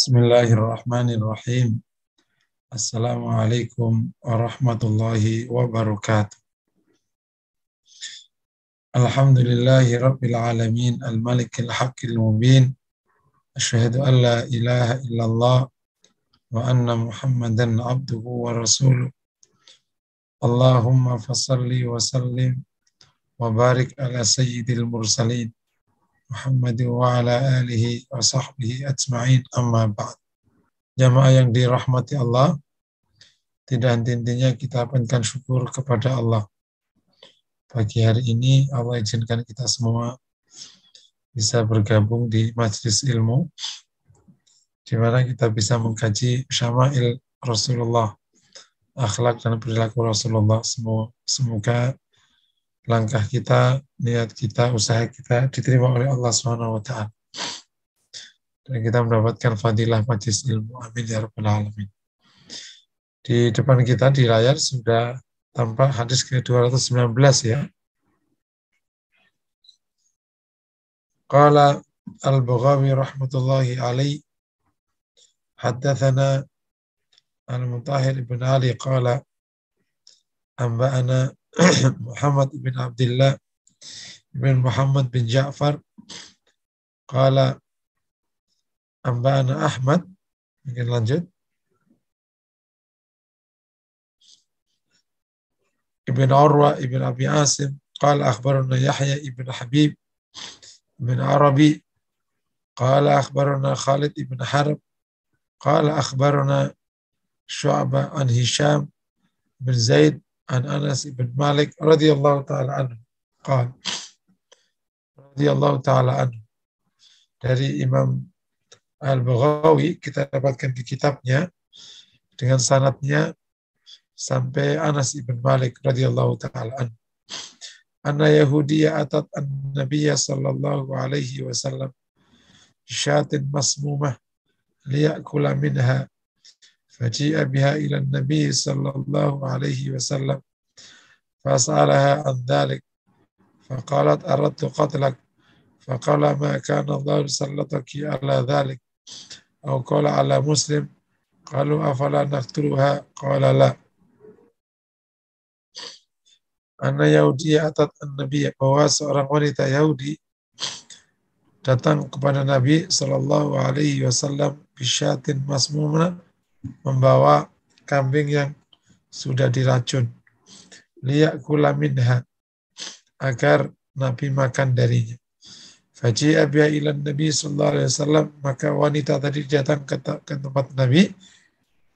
Bismillahirrahmanirrahim. Assalamualaikum warahmatullahi wabarakatuh. Alhamdulillahi rabbil alamin al-malikil haqqil mubin. Asyhadu an la ilaha illallah wa anna Muhammadan abduhu wa rasuluh. Allahumma fasalli wa sallim wa barik ala sayyidil mursalin Muhammadin wa ala alihi wa sahbihi ajma'in, amma ba'd. Jamaah yang dirahmati Allah, tidak henti-hentinya kita panjatkan syukur kepada Allah. Pagi hari ini Allah izinkan kita semua bisa bergabung di majelis ilmu, di mana kita bisa mengkaji syama'il Rasulullah, akhlak dan perilaku Rasulullah. Semoga langkah kita, niat kita, usaha kita diterima oleh Allah SWT. Dan kita mendapatkan fadilah majelis ilmu. Amin ya rabbal alamin. Di depan kita di layar sudah tampak hadis ke-219 ya. Qala al-Baghawi rahmatullahi alaih, haddatsana al-Mutahhir ibn Ali qala anba'ana Muhammad ibn Abdullah ibn Muhammad bin Ja'far qala anba'ana Ahmad. Mungkin lanjut. Ibn Urwa ibn Abi Asim qala akhbarana Yahya ibn Habib ibn Arabi qala akhbarana Khalid ibn Harb qala akhbarana Syu'bah an Hisham bin Zaid an Anas ibn Malik radhiyallahu ta'ala anhu qala radhiyallahu ta'ala anhu. Dari Imam Al-Baghawi kita dapatkan di kitabnya dengan sanadnya sampai Anas ibn Malik radhiyallahu ta'ala anhu. Anna Yahudiyya atat an-nabiyya sallallahu alaihi wasallam syatin masmumah liya'kula minha faji'a biha ila an-nabiy sallallahu alaihi wasallam fas'alaha an dhalik faqalat aradtu qatlak faqala ma kana Allah sallataki ala dhalik aw qala ala muslim qalu afala naqtuluha qala la. Anna Yahudi atat an-nabi, bahwa seorang wanita Yahudi datang kepada Nabi sallallahu alaihi wasallam bisyatin masmumah, membawa kambing yang sudah diracun, liya'kula minha, agar Nabi makan darinya. Faji'a biha ila Nabi sallallahu alaihi wasallam, maka wanita tadi datang ke tempat Nabi,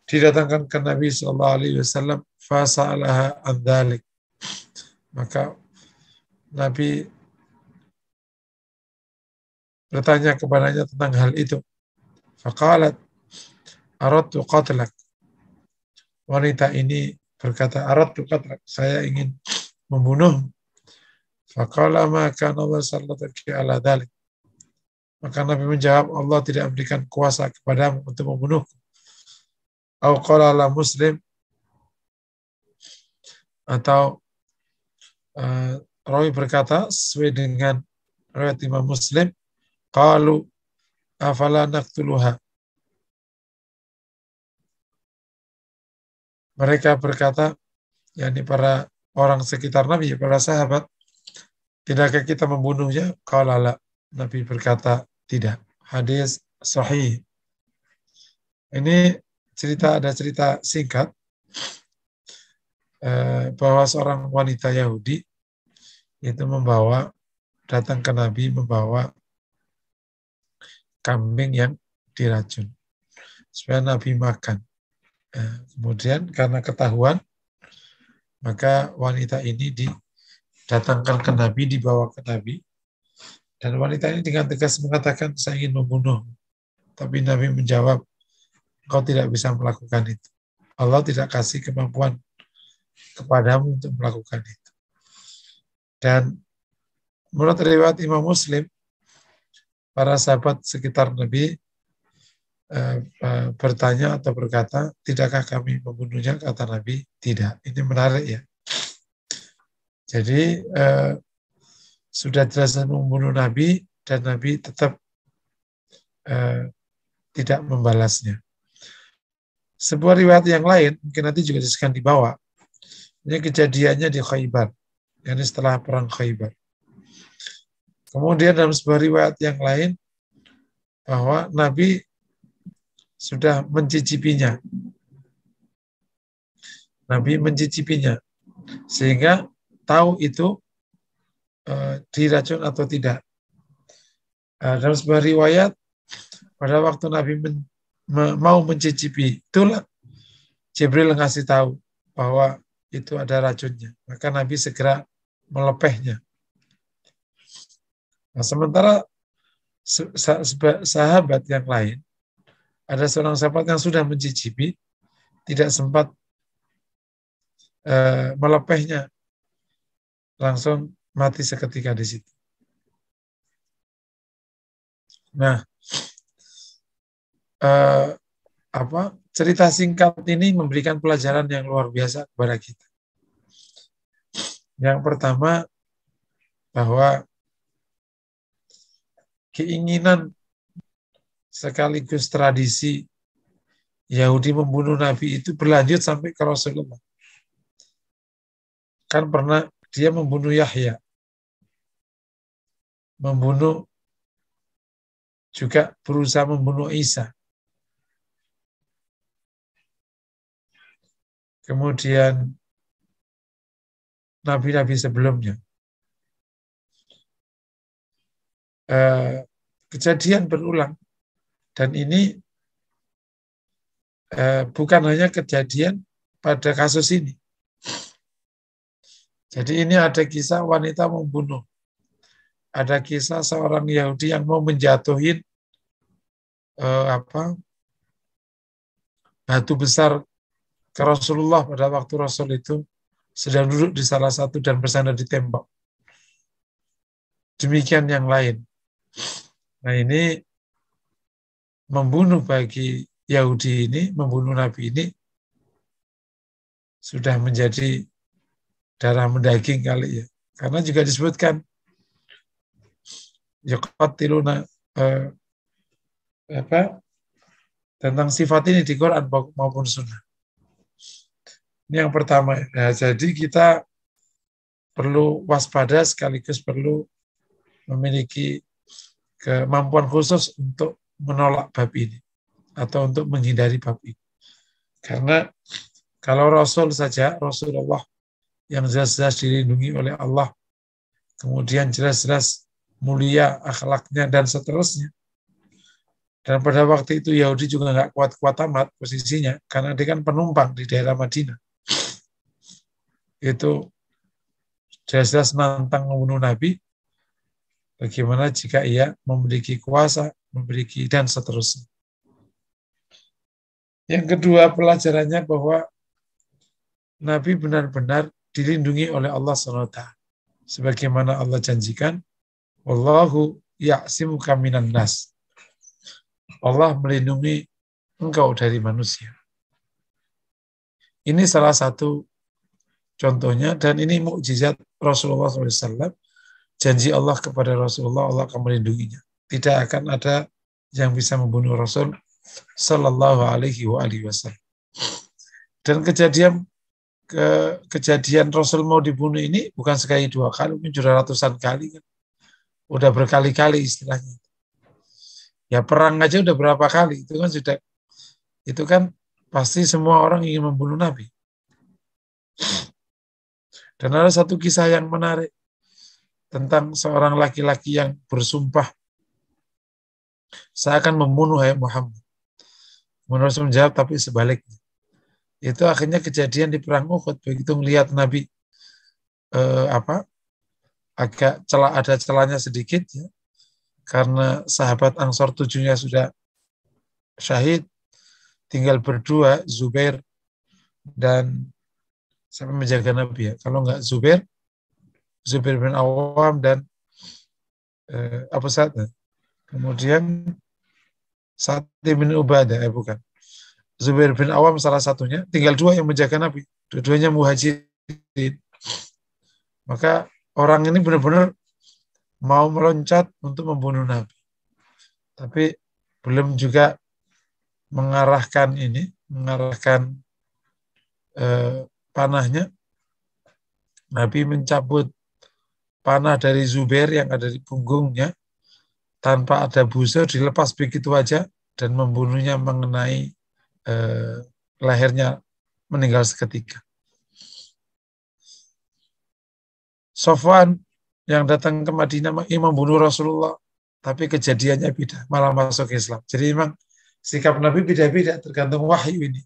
didatangkan ke Nabi sallallahu alaihi wasallam, fasa'alaha an dzalik, maka Nabi bertanya kepadanya tentang hal itu. Faqalat aradtu qatlak, wanita ini berkata, aradtu qatlak, saya ingin membunuh. Faqala ma kana Allah sallataki ala dzalik, maka Nabi menjawab, Allah tidak memberikan kuasa kepadamu untuk membunuhku. Au qala la muslim, atau rawi berkata sesuai dengan riwayat Imam Muslim, qalu afala naqtuluha, mereka berkata, yakni para orang sekitar Nabi, para sahabat, tidakkah kita membunuhnya? Qala la, Nabi berkata tidak. Hadis sahih. Ini ada cerita singkat bahwa seorang wanita Yahudi itu datang ke Nabi membawa kambing yang diracun supaya Nabi makan. Kemudian karena ketahuan, maka wanita ini didatangkan ke Nabi, dibawa ke Nabi, dan wanita ini dengan tegas mengatakan, saya ingin membunuh. Tapi Nabi menjawab, engkau tidak bisa melakukan itu. Allah tidak kasih kemampuan kepadamu untuk melakukan itu. Dan menurut riwayat Imam Muslim, para sahabat sekitar Nabi bertanya atau berkata, tidakkah kami membunuhnya? Kata Nabi, tidak. Ini menarik ya. Jadi sudah jelas membunuh Nabi, dan Nabi tetap tidak membalasnya. Sebuah riwayat yang lain, mungkin nanti juga disebutkan di bawah, ini kejadiannya di Khaybar, yakni setelah perang Khaybar. Kemudian dalam sebuah riwayat yang lain, bahwa Nabi sudah mencicipinya. Nabi mencicipinya, sehingga tahu itu diracun atau tidak. Dalam sebuah riwayat, pada waktu Nabi mau mencicipi, itulah Jibril ngasih tahu bahwa itu ada racunnya. Maka Nabi segera melepehnya. Nah, sementara sahabat yang lain, ada seorang sahabat yang sudah mencicipi, tidak sempat melepehnya, langsung mati seketika di situ. Nah, cerita singkat ini memberikan pelajaran yang luar biasa kepada kita. Yang pertama, bahwa keinginan sekaligus tradisi Yahudi membunuh Nabi itu berlanjut sampai ke Rasulullah. Kan pernah dia membunuh Yahya, juga berusaha membunuh Isa. Kemudian nabi-nabi sebelumnya. Kejadian berulang. Dan ini bukan hanya kejadian pada kasus ini. Jadi ini ada kisah wanita membunuh. Ada kisah seorang Yahudi yang mau menjatuhin batu besar ke Rasulullah pada waktu Rasul itu sedang duduk di salah satu dan bersandar di tembok. Demikian yang lain. Nah, ini membunuh bagi Yahudi ini, membunuh Nabi ini sudah menjadi darah mendaging kali ya. Karena juga disebutkan yaqatiluna tentang sifat ini di Quran maupun Sunnah. Ini yang pertama. Nah, jadi kita perlu waspada sekaligus perlu memiliki kemampuan khusus untuk menolak bab ini atau untuk menghindari bab ini. Karena kalau Rasul saja, Rasulullah yang jelas-jelas dilindungi oleh Allah, kemudian jelas-jelas mulia akhlaknya dan seterusnya. Dan pada waktu itu Yahudi juga nggak kuat-kuat amat posisinya, karena dia kan penumpang di daerah Madinah. Itu jelas-jelas nantang membunuh Nabi. Bagaimana jika ia memiliki kuasa, memiliki dan seterusnya. Yang kedua pelajarannya bahwa Nabi benar-benar dilindungi oleh Allah SWT. Sebagaimana Allah janjikan, Wallahu ya'simuka minan nas. Allah melindungi engkau dari manusia. Ini salah satu contohnya, dan ini mukjizat Rasulullah SAW. Janji Allah kepada Rasulullah, Allah akan melindunginya. Tidak akan ada yang bisa membunuh Rasul Sallallahu Alaihi Wasallam. Dan kejadian Rasul mau dibunuh ini bukan sekali dua kali, mungkin sudah ratusan kali kan. Udah berkali-kali istilahnya. Ya perang aja udah berapa kali, itu kan pasti semua orang ingin membunuh Nabi. Dan ada satu kisah yang menarik tentang seorang laki-laki yang bersumpah, saya akan membunuh Muhammad. Rasul menjawab, tapi sebaliknya. Itu akhirnya kejadian di perang Uhud. Begitu melihat Nabi agak ada celahnya sedikit ya, karena sahabat Ansor 7-nya sudah syahid, tinggal berdua, Zubair dan siapa menjaga Nabi ya. Kalau enggak Zubair bin Awam dan Abu Sa'd. Kemudian Sa'd bin Ubadah, bukan. Zubair bin Awam salah satunya, tinggal dua yang menjaga Nabi. Dua-duanya muhajirin. Maka orang ini benar-benar mau meloncat untuk membunuh Nabi. Tapi belum juga mengarahkan panahnya. Nabi mencabut panah dari Zubair yang ada di punggungnya tanpa ada busur, dilepas begitu aja dan membunuhnya mengenai lehernya, meninggal seketika. Sofwan yang datang ke Madinah membunuh Rasulullah, tapi kejadiannya beda, malah masuk Islam. Jadi memang sikap Nabi beda-beda tergantung wahyu ini.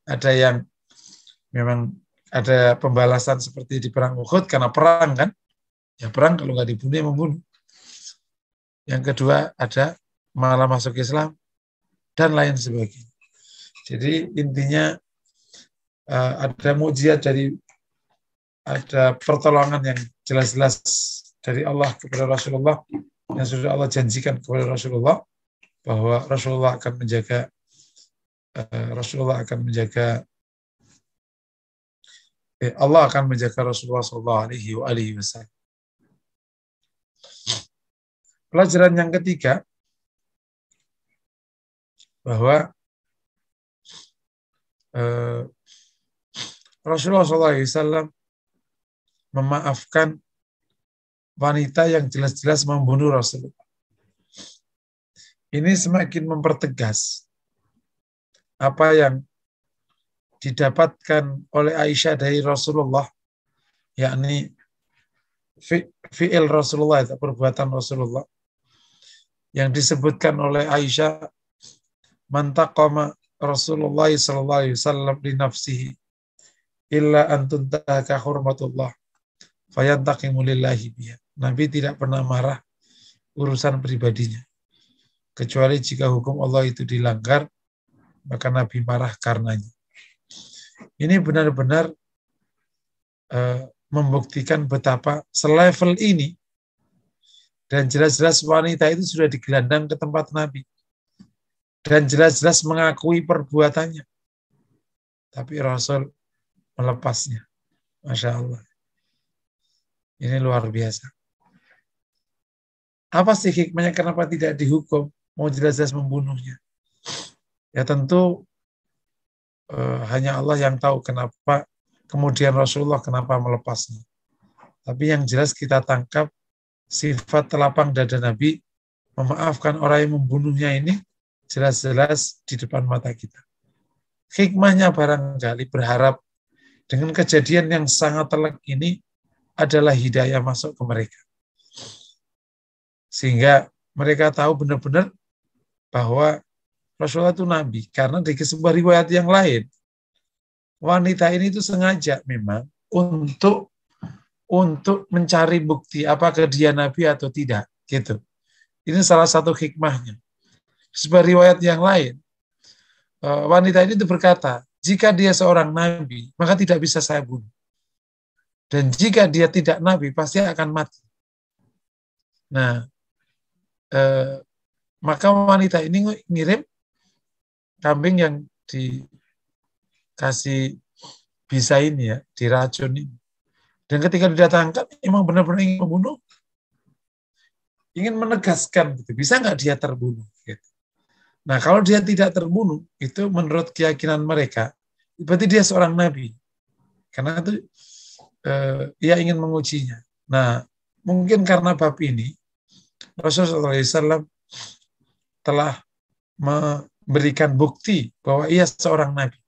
Ada yang memang ada pembalasan seperti di perang Uhud karena perang kan, ya perang kalau nggak dibunuh ya membunuh. Yang kedua ada malah masuk Islam dan lain sebagainya. Jadi intinya ada mukjizat ada pertolongan yang jelas-jelas dari Allah kepada Rasulullah yang sudah Allah janjikan kepada Rasulullah bahwa Rasulullah akan menjaga Allah akan menjaga Rasulullah SAW. Pelajaran yang ketiga bahwa Rasulullah SAW memaafkan wanita yang jelas-jelas membunuh Rasulullah. Ini semakin mempertegas apa yang didapatkan oleh Aisyah dari Rasulullah, yakni fi'il Rasulullah, perbuatan Rasulullah, yang disebutkan oleh Aisyah, man taqama Rasulullah sallallahu alaihi wasallam li nafsihi illa an tuntahaka hurmatullah fayantaqimu lillahi biha. Nabi tidak pernah marah urusan pribadinya, kecuali jika hukum Allah itu dilanggar, maka Nabi marah karenanya. Ini benar-benar membuktikan betapa selevel ini, dan jelas-jelas wanita itu sudah digelandang ke tempat Nabi dan jelas-jelas mengakui perbuatannya, tapi Rasul melepasnya. Masya Allah, ini luar biasa. Apa sih hikmahnya, kenapa tidak dihukum, mau jelas-jelas membunuhnya? Ya tentu hanya Allah yang tahu kenapa kemudian Rasulullah kenapa melepasnya. Tapi yang jelas kita tangkap sifat telapang dada Nabi memaafkan orang yang membunuhnya ini jelas-jelas di depan mata kita. Hikmahnya barangkali berharap dengan kejadian yang sangat telak ini adalah hidayah masuk ke mereka. Sehingga mereka tahu benar-benar bahwa Rasulullah itu Nabi. Karena di sebuah riwayat yang lain, wanita ini itu sengaja memang untuk mencari bukti apakah dia Nabi atau tidak. Gitu. Ini salah satu hikmahnya. Sebuah riwayat yang lain, wanita ini itu berkata, jika dia seorang Nabi, maka tidak bisa saya bunuh. Dan jika dia tidak Nabi, pasti akan mati. Nah, maka wanita ini ngirim kambing yang dikasih bisa ini ya, diracun ini. Dan ketika didatangkan, emang benar-benar ingin membunuh, ingin menegaskan, gitu. Bisa nggak dia terbunuh? Gitu. Nah, kalau dia tidak terbunuh, itu menurut keyakinan mereka, berarti dia seorang nabi. Karena itu ia ingin mengujinya. Nah, mungkin karena bab ini, Rasulullah SAW telah memberikan bukti bahwa ia seorang nabi.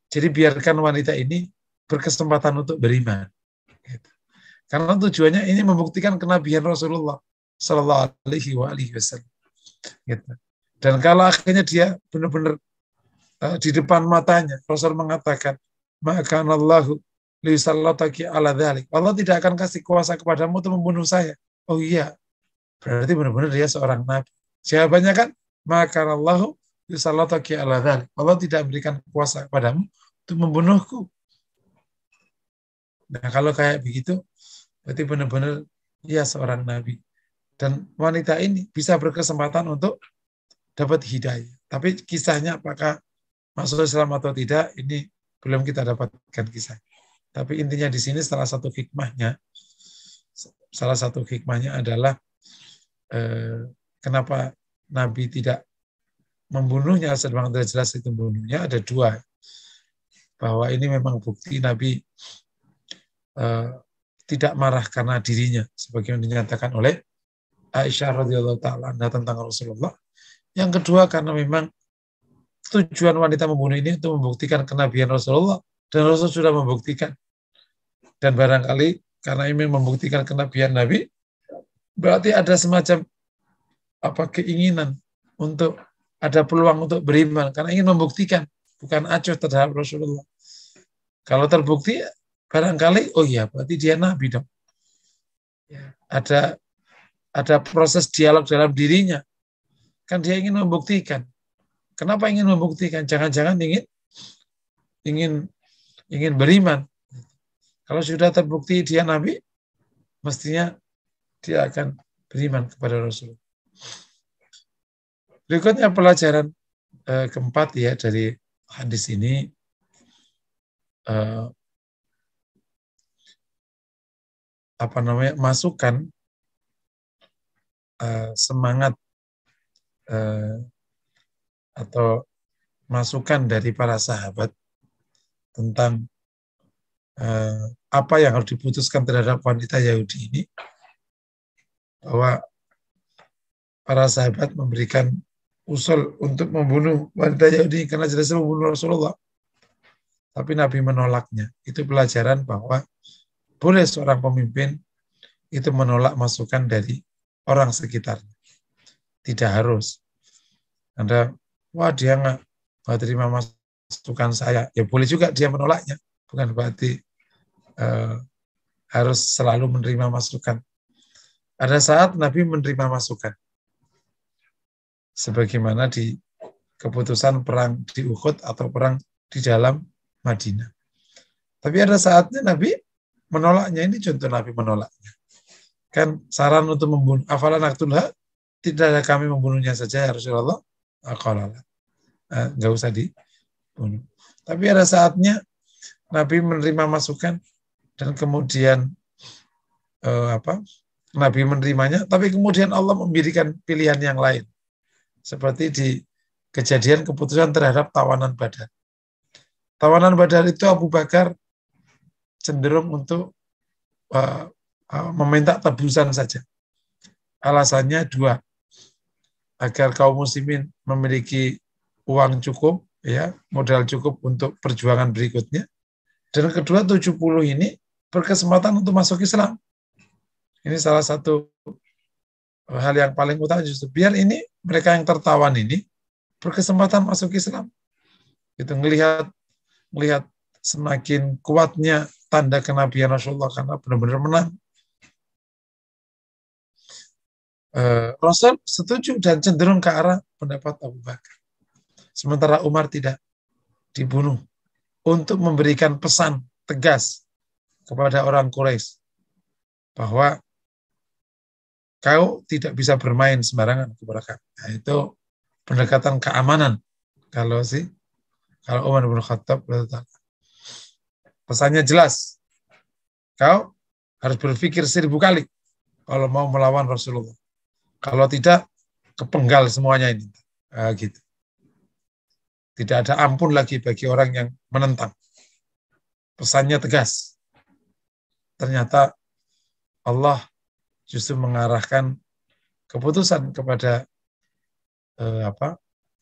Jadi biarkan wanita ini berkesempatan untuk beriman. Gitu. Karena tujuannya ini membuktikan kenabian Rasulullah Sallallahu Alaihi Wasallam. Gitu. Dan kalau akhirnya dia benar-benar di depan matanya, Rasul mengatakan, maka Allahu lisallataki ala dzalik. Allah tidak akan kasih kuasa kepadamu untuk membunuh saya. Oh iya, berarti benar-benar dia seorang nabi. Jawabannya kan, maka Allahu lisallataki ala dzalik. Allah tidak memberikan kuasa kepadamu untuk membunuhku. Nah, kalau kayak begitu, berarti benar-benar dia seorang nabi. Dan wanita ini bisa berkesempatan untuk dapat hidayah. Tapi kisahnya apakah masuk Islam atau tidak, ini belum kita dapatkan kisah. Tapi intinya di sini salah satu hikmahnya adalah kenapa Nabi tidak membunuhnya, sedang tidak jelas itu membunuhnya, ada dua. Bahwa ini memang bukti Nabi tidak marah karena dirinya, sebagaimana dinyatakan oleh Aisyah radhiyallahu taala anha tentang Rasulullah. Yang kedua karena memang tujuan wanita membunuh ini untuk membuktikan kenabian Rasulullah, dan Rasul sudah membuktikan. Dan barangkali karena ini membuktikan kenabian Nabi, berarti ada semacam keinginan untuk ada peluang untuk beriman karena ingin membuktikan, bukan acuh terhadap Rasulullah. Kalau terbukti barangkali oh iya berarti dia Nabi dong. Ya, ada proses dialog dalam dirinya. Kan dia ingin membuktikan. Kenapa ingin membuktikan? Jangan-jangan ingin beriman. Kalau sudah terbukti dia Nabi, mestinya dia akan beriman kepada Rasul. Berikutnya pelajaran keempat ya dari hadis ini, masukan semangat atau masukan dari para sahabat tentang apa yang harus diputuskan terhadap wanita Yahudi ini, bahwa para sahabat memberikan usul untuk membunuh wanita Yahudi karena jelas membunuh Rasulullah, tapi Nabi menolaknya. Itu pelajaran bahwa boleh seorang pemimpin itu menolak masukan dari orang sekitarnya. Tidak harus. Anda, dia nggak terima masukan saya, ya boleh juga dia menolaknya. Bukan berarti harus selalu menerima masukan. Ada saat Nabi menerima masukan. Sebagaimana di keputusan perang di Uhud atau perang di dalam Madinah. Tapi ada saatnya Nabi menolaknya. Ini contoh Nabi menolaknya. Kan saran untuk membunuh. Afalan aktulha, tidak ada kami membunuhnya saja ya Rasulullah. Nggak usah dibunuh. Tapi ada saatnya Nabi menerima masukan dan kemudian Nabi menerimanya, tapi kemudian Allah memberikan pilihan yang lain. Seperti di kejadian keputusan terhadap tawanan Badar. Tawanan Badar itu Abu Bakar cenderung untuk meminta tebusan saja. Alasannya dua, agar kaum muslimin memiliki uang cukup, ya, modal cukup untuk perjuangan berikutnya. Dan kedua, 70 ini berkesempatan untuk masuk Islam. Ini salah satu hal yang paling utama, justru biar ini mereka yang tertawan ini berkesempatan masuk Islam. Itu melihat semakin kuatnya tanda kenabian Rasulullah karena benar-benar menang. Rasul setuju dan cenderung ke arah pendapat Abu Bakar. Sementara Umar tidak, dibunuh untuk memberikan pesan tegas kepada orang Quraisy bahwa kau tidak bisa bermain sembarangan kepada kami. Nah, itu pendekatan keamanan. Kalau Umar bin Khattab, pesannya jelas. Kau harus berpikir 1000 kali kalau mau melawan Rasulullah. Kalau tidak, kepenggal semuanya ini. Gitu. Tidak ada ampun lagi bagi orang yang menentang. Pesannya tegas. Ternyata Allah justru mengarahkan keputusan kepada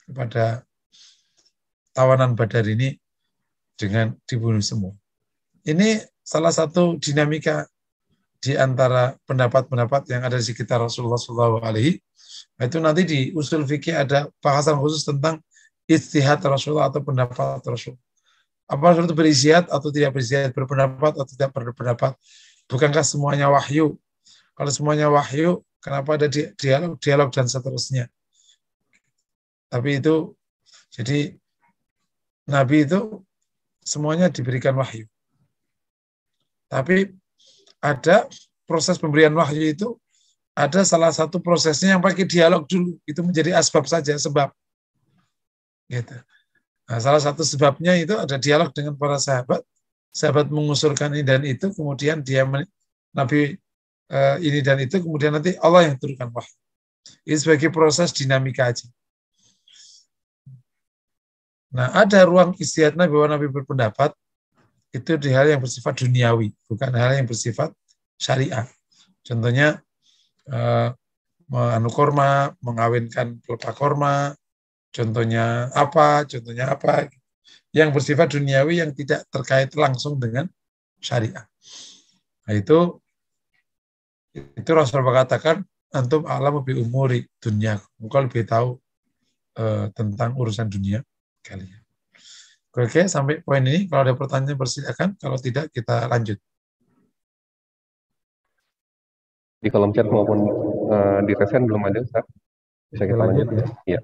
kepada tawanan Badar ini dengan dibunuh semua. Ini salah satu dinamika di antara pendapat-pendapat yang ada di sekitar Rasulullah SAW. Itu nanti di usul fikih ada bahasan khusus tentang ijtihad Rasulullah atau pendapat Rasul. Apa Rasul itu berijtihad atau tidak berijtihad, berpendapat atau tidak berpendapat? Bukankah semuanya wahyu? Kalau semuanya wahyu, kenapa ada dialog dan seterusnya? Tapi itu, jadi Nabi itu semuanya diberikan wahyu. Tapi ada proses pemberian wahyu itu, ada salah satu prosesnya yang pakai dialog dulu. Itu menjadi asbab saja, sebab. Gitu. Nah, salah satu sebabnya itu ada dialog dengan para sahabat. Sahabat mengusulkan ini dan itu, kemudian Nabi ini dan itu, kemudian nanti Allah yang turunkan wahyu. Ini sebagai proses dinamika aja. Nah, ada ruang istihad Nabi bahwa Nabi berpendapat itu di hal yang bersifat duniawi, bukan hal yang bersifat syariah. Contohnya menganu korma, mengawinkan pelepah korma, contohnya apa, yang bersifat duniawi yang tidak terkait langsung dengan syariah. Nah, itu Rasul mengatakan antum a'lamu bi umuri dunia. Engkau lebih tahu tentang urusan dunia kalian. Oke, sampai poin ini. Kalau ada pertanyaan persilakan. Kalau tidak, kita lanjut. Di kolom chat maupun di resen belum ada, Ustaz. Bisa kita lanjut ya? Iya.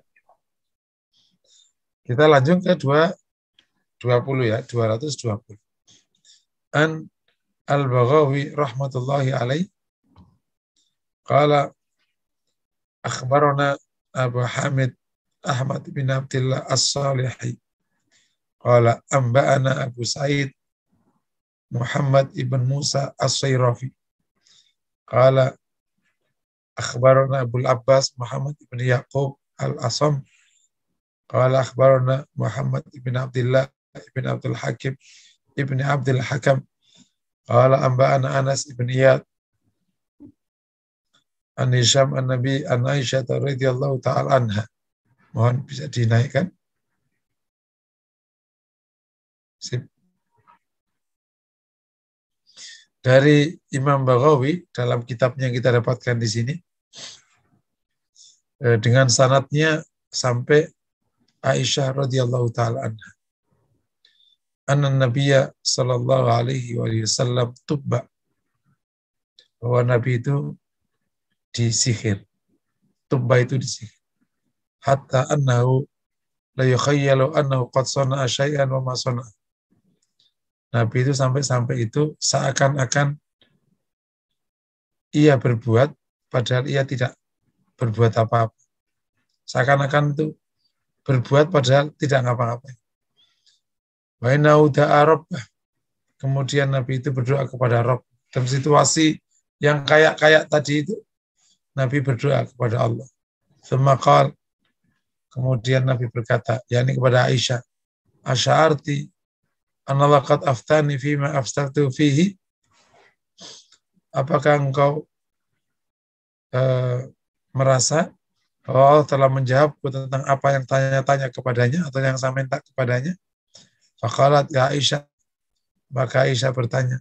Kita lanjut ke 220 ya, 220. An Al-Baghawi rahmatullahi alaih qala akhbarana Abu Hamid Ahmad bin Abdullah As-Salihi qala amba'ana Abu Sa'id Muhammad ibn Musa As-Sayrafi qala akhbarana Abu Abbas Muhammad ibn Yaqub Al-Asam qala akhbarana Muhammad ibn Abdullah ibn Abdul Hakim ibn Abdul Hakam qala amba'ana Anas ibn Iyad an Hisham an-Nabi an Aisyah radhiyallahu ta'ala anha. Mohon bisa dinaikkan. Sip. Dari Imam Baghawi dalam kitabnya yang kita dapatkan di sini dengan sanadnya sampai Aisyah radhiyallahu ta'ala anha. Anna Nabiyya sallallahu alaihi wasallam tubba. Bahwa Nabi itu disihir. Tubba itu disihir. Hatta annahu la yukhayyalu annahu qad sana'a syai'an wa ma sana'a. Nabi itu sampai itu seakan-akan ia berbuat padahal ia tidak berbuat apa-apa. Seakan-akan itu berbuat padahal tidak ngapa-ngapain. Wa innahu da'a rabbah. Kemudian Nabi itu berdoa kepada Rabb. Dalam situasi yang kayak tadi itu Nabi berdoa kepada Allah. Tsumma qala, kemudian Nabi berkata, yakni kepada Aisyah, asy'arti anna laqad aftani fima afstartu fihi. Apakah engkau merasa bahwa Allah telah menjawabku tentang apa yang tanya-tanya kepadanya atau yang saya minta kepadanya? Faqalat ya Aisyah, maka Aisyah bertanya,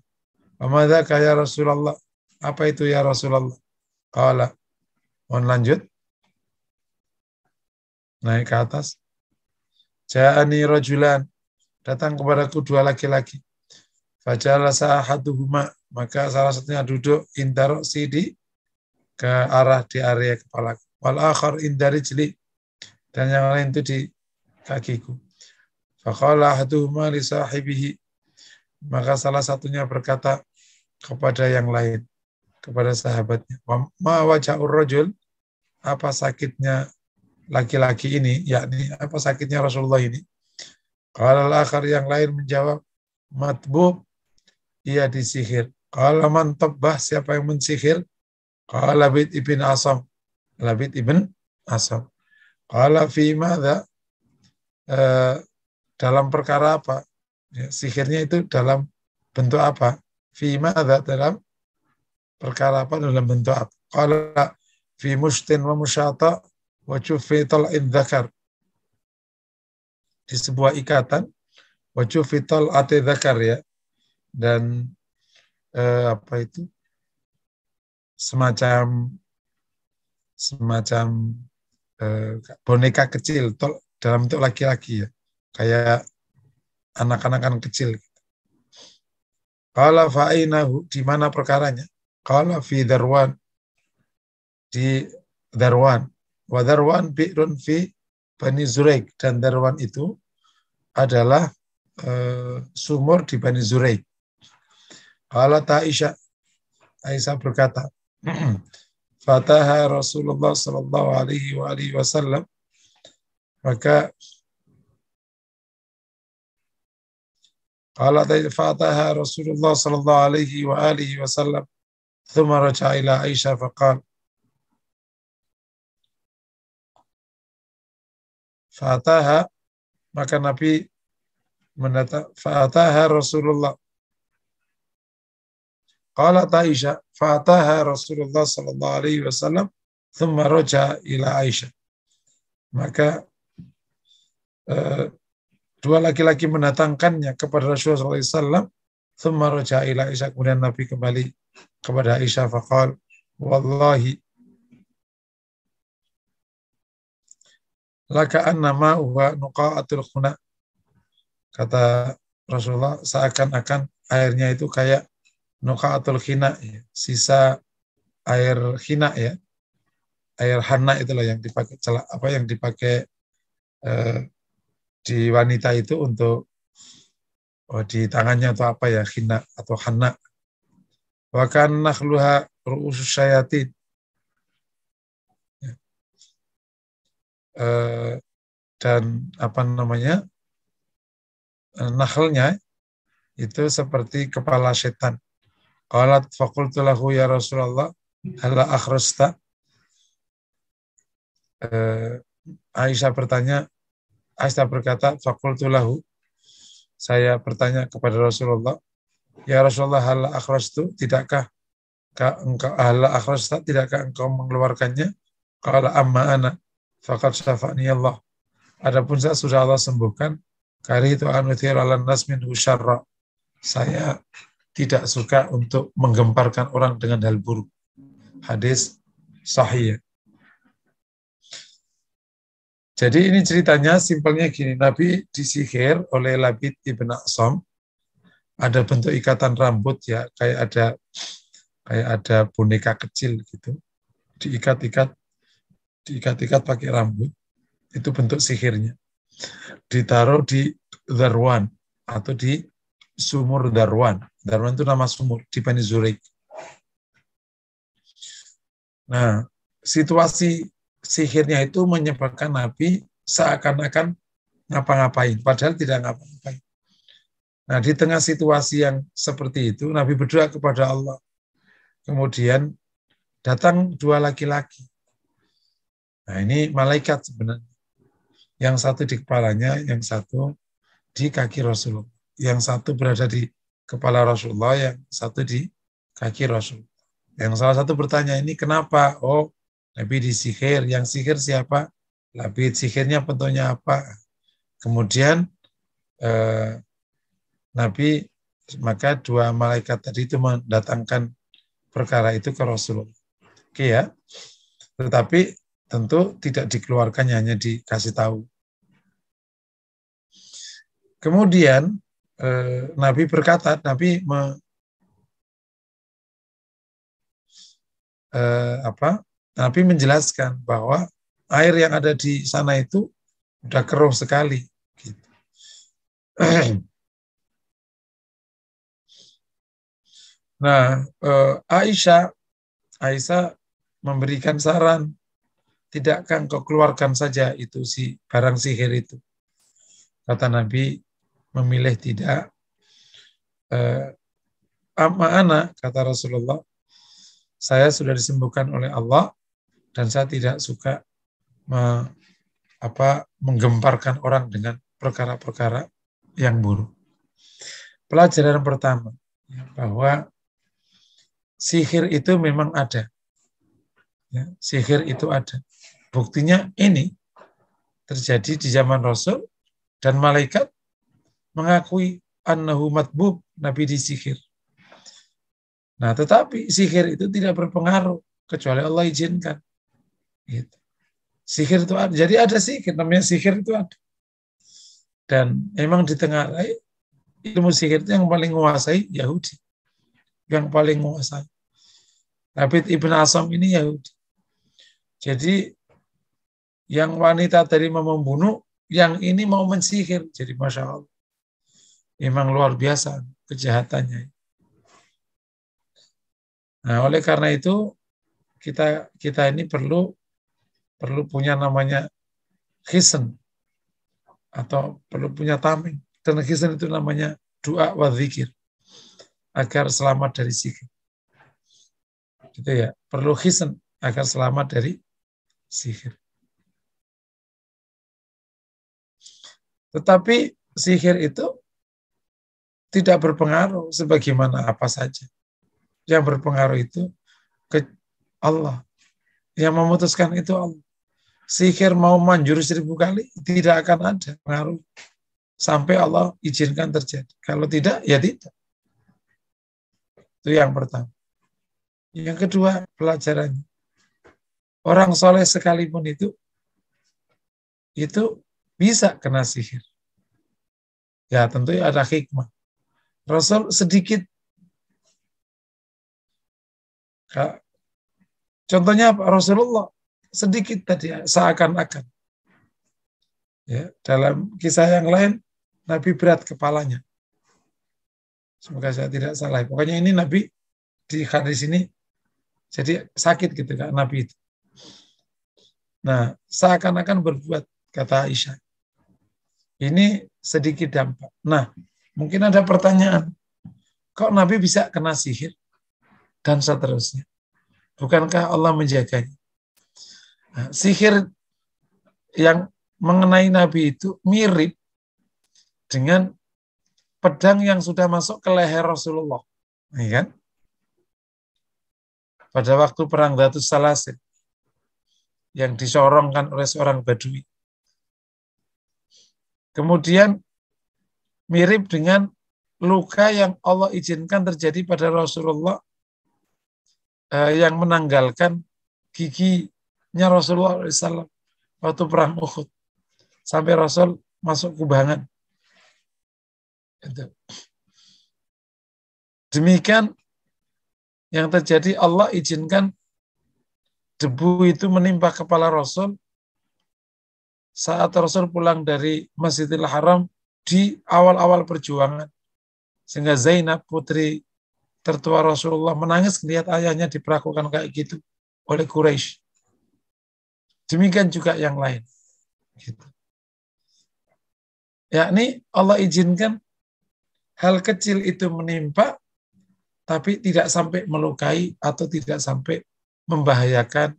"Mamadzaka ya Rasulullah?" Apa itu ya Rasulullah? Qala, mohon lanjut. Naik ke atas. Ja'ani rajulan, datang kepadaku dua laki-laki. Fajalasa ahaduhuma, maka salah satunya duduk indaroksi di area kepala. Wal akhar indarijli, dan yang lain itu di kakiku. Faqala ahaduhuma li sahibihi, maka salah satunya berkata kepada yang lain, kepada sahabatnya, ma waja'ur rajul, apa sakitnya laki-laki ini, yakni apa sakitnya Rasulullah ini? Qala al-akhar, yang lain menjawab, matbub, ia disihir. Qala man tabbah, siapa yang mensihir? Qala Labid ibn Asam. Labid ibn Asam. Qala fi madza, dalam perkara apa? Ya, sihirnya itu dalam bentuk apa? Fi madza, dalam perkara apa, dalam bentuk apa? Qala fi mustin wa musyata wa jufi tal'id dzakar. Di sebuah ikatan wa jufi tal'id dzakar, ya. Dan apa itu? Semacam boneka kecil dalam bentuk laki-laki, ya. Kayak anak-anak kecil. Qala fa'inahu, di mana perkaranya? Qala fi Darwan, di Darwan. Wa Darwan bi'run fi Bani Zuraik, dan Darwan itu adalah sumur di Bani Zuraik. Qala Aisyah, Aisyah berkata, fataha Rasulullah sallallahu alaihi wasallam, maka qala fataha Rasulullah sallallahu alaihi wasallam thumma raja'a ila Aisyah faqala, fataha, Maka Nabi fa'ataha Rasulullah. Qalat Aisyah, fa'ataha Rasulullah sallallahu alaihi wasallam, thumma raja ila Aisyah. Maka dua laki-laki mendatangkannya kepada Rasulullah SAW, thumma raja ila Aisyah, kemudian Nabi kembali kepada Aisyah, faqal, wallahi, laka anna ma'uha nuqa'atul khuna. Kata Rasulullah, seakan-akan airnya itu kayak nuqa'atul khina, ya, sisa air khina, ya, air hana itulah yang dipakai yang dipakai di wanita itu untuk di tangannya atau apa ya, khina atau hana. Wa kan nakhluha ru'usus syayatin. Dan apa namanya, nakhlnya itu seperti kepala setan. Qalat faqultu lahu ya Rasulullah halla akhrasta. Aisyah berkata, faqultu lahu, saya bertanya kepada Rasulullah, ya Rasulullah halla akhrastu, tidakkah engkau mengeluarkannya? Qala amma ana faqad syafa'ni Allah. Adapun saya sudah Allah sembuhkan. Kari itu anuthir ala nas min syarra. Saya tidak suka untuk menggemparkan orang dengan hal buruk. Hadis sahih. Jadi ini ceritanya simpelnya gini, Nabi disihir oleh Labid ibn A'sam. Ada bentuk ikatan rambut, ya, kayak ada boneka kecil gitu. Diikat-ikat pakai rambut. Itu bentuk sihirnya. Ditaruh di Darwan atau di sumur Darwan. Darwan itu nama sumur di Bani Zuraik. Nah, situasi sihirnya itu menyebabkan Nabi seakan-akan ngapa-ngapain, padahal tidak ngapa-ngapain. Nah, di tengah situasi yang seperti itu, Nabi berdoa kepada Allah. Kemudian datang dua laki-laki. Nah, ini malaikat sebenarnya. Yang satu di kepalanya, yang satu di kaki Rasulullah. Yang satu berada di kepala Rasulullah, yang satu di kaki Rasulullah. Yang salah satu bertanya, ini kenapa? Oh, Nabi disihir. Yang sihir siapa? Nabi sihirnya bentuknya apa? Kemudian Nabi, maka dua malaikat tadi itu mendatangkan perkara itu ke Rasulullah. Oke ya. Tetapi tentu tidak dikeluarkannya, hanya dikasih tahu. Kemudian Nabi berkata, Nabi menjelaskan bahwa air yang ada di sana itu sudah keruh sekali. Gitu. Nah, Aisyah memberikan saran, tidakkah engkau keluarkan saja itu si barang sihir itu? Kata Nabi, memilih tidak. Amma ana, kata Rasulullah, saya sudah disembuhkan oleh Allah dan saya tidak suka menggemparkan orang dengan perkara-perkara yang buruk. Pelajaran pertama, bahwa sihir itu memang ada. Ya, sihir itu ada. Buktinya ini terjadi di zaman Rasul dan malaikat mengakui annahu matbub, Nabi disihir. Nah, tetapi sihir itu tidak berpengaruh kecuali Allah izinkan. Gitu. Sihir itu ada. Jadi ada sihir, namanya sihir itu ada. Dan memang di tengah ilmu sihir itu yang paling menguasai Yahudi. Yang paling menguasai. Labid ibn A'sam ini Yahudi. Jadi yang wanita tadi mau membunuh, yang ini mau mensihir. Jadi Masya Allah. Memang luar biasa kejahatannya. Nah, oleh karena itu kita ini perlu punya namanya khisen atau perlu punya tameng. Dan khisen itu namanya doa wa dzikir agar selamat dari sihir. Gitu ya, perlu khisen agar selamat dari sihir. Tetapi sihir itu tidak berpengaruh sebagaimana apa saja. Yang berpengaruh itu ke Allah. Yang memutuskan itu Allah. Sihir mau manjur 1000 kali, tidak akan ada pengaruh. Sampai Allah izinkan terjadi. Kalau tidak, ya tidak. Itu yang pertama. Yang kedua, pelajarannya. Orang soleh sekalipun itu bisa kena sihir. Ya tentu ada hikmah. Rasul sedikit. Contohnya apa? Rasulullah sedikit tadi seakan-akan. Ya, dalam kisah yang lain, Nabi berat kepalanya. Semoga saya tidak salah. Pokoknya ini Nabi di hadis ini jadi sakit gitu kan Nabi itu. Nah, seakan-akan berbuat, kata Aisyah. Ini sedikit dampak. Nah, mungkin ada pertanyaan. Kok Nabi bisa kena sihir? Dan seterusnya. Bukankah Allah menjaganya? Nah, sihir yang mengenai Nabi itu mirip dengan pedang yang sudah masuk ke leher Rasulullah. Ya kan? Pada waktu perang Dhatus Salasil yang disorongkan oleh seorang Badui. Kemudian mirip dengan luka yang Allah izinkan terjadi pada Rasulullah yang menanggalkan giginya Rasulullah SAW waktu perang Uhud. Sampai Rasul masuk kubangan. Demikian yang terjadi, Allah izinkan debu itu menimpa kepala Rasul saat Rasul pulang dari Masjidil Haram di awal-awal perjuangan. Sehingga Zainab, putri tertua Rasulullah, menangis melihat ayahnya diperlakukan kayak gitu oleh Quraisy. Demikian juga yang lain. Gitu. Yakni Allah izinkan hal kecil itu menimpa, tapi tidak sampai melukai atau tidak sampai membahayakan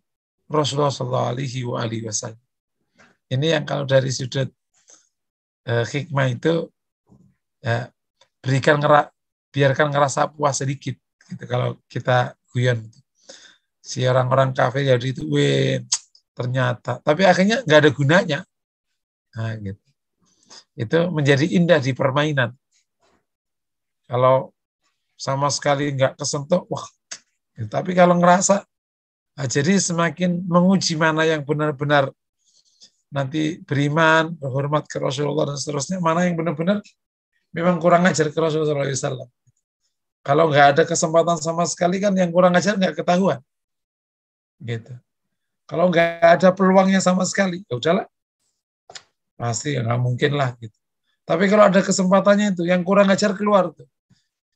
Rasulullah SAW. Ini yang kalau dari sudut hikmah itu ya, biarkan ngerasa puas sedikit. Gitu, kalau kita guyon si orang-orang kafir jadi itu, ternyata, tapi akhirnya nggak ada gunanya. Nah, gitu. Itu menjadi indah di permainan. Kalau sama sekali nggak kesentuh, wah. Tapi kalau ngerasa, nah, jadi semakin menguji mana yang benar-benar nanti beriman, berhormat ke Rasulullah dan seterusnya, mana yang benar-benar memang kurang ajar ke Rasulullah SAW. Kalau nggak ada kesempatan sama sekali kan yang kurang ajar nggak ketahuan. Gitu. Kalau nggak ada peluangnya sama sekali, ya udahlah, pasti nggak mungkin lah. Gitu. Tapi kalau ada kesempatannya itu, yang kurang ajar keluar tuh.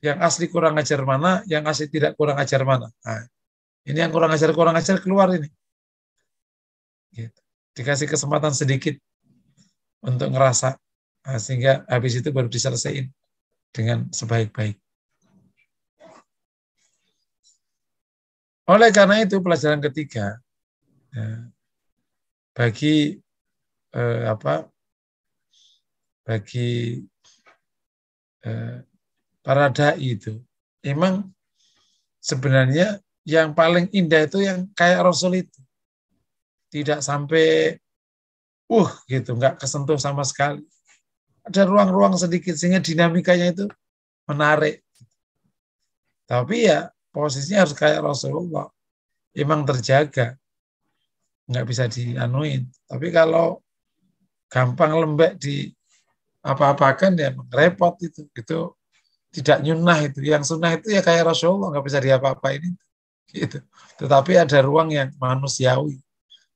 Yang asli kurang ajar mana, yang asli tidak kurang ajar mana. Nah, ini yang kurang ajar keluar ini. Gitu. Dikasih kesempatan sedikit untuk ngerasa, nah, sehingga habis itu baru diselesaikan dengan sebaik-baik. Oleh karena itu pelajaran ketiga bagi para dai itu memang sebenarnya yang paling indah itu yang kayak Rasul itu, tidak sampai gitu, nggak kesentuh sama sekali. Ada ruang-ruang sedikit sehingga dinamikanya itu menarik. Tapi ya posisinya harus kayak Rasulullah, emang terjaga, nggak bisa dianuin. Tapi kalau gampang lembek di apa-apakan ya repot itu tidak nyunah itu. Yang sunnah itu ya kayak Rasulullah, nggak bisa diapa-apain itu. Gitu. Tetapi ada ruang yang manusiawi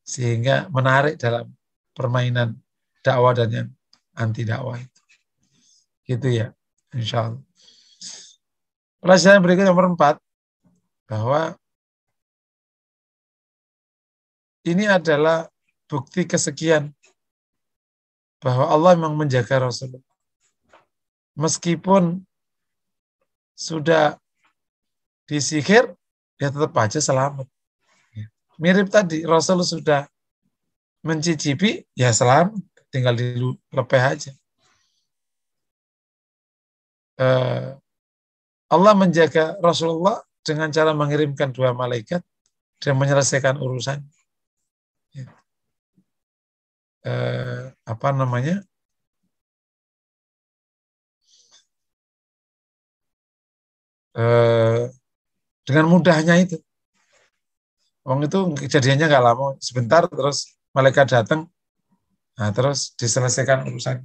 sehingga menarik dalam permainan dakwah dan yang anti dakwah itu. Gitu ya, insya Allah. Pelajaran berikut nomor 4, bahwa ini adalah bukti kesekian bahwa Allah memang menjaga Rasulullah. Meskipun sudah disihir, ya tetap aja selamat. Mirip tadi, Rasul sudah mencicipi, ya selamat, tinggal dilepeh aja. eh, Allah menjaga Rasulullah dengan cara mengirimkan 2 malaikat dan menyelesaikan urusan. Ya. Apa namanya? Dengan mudahnya itu. Wong itu kejadiannya nggak lama, sebentar terus malaikat datang, nah terus diselesaikan urusan.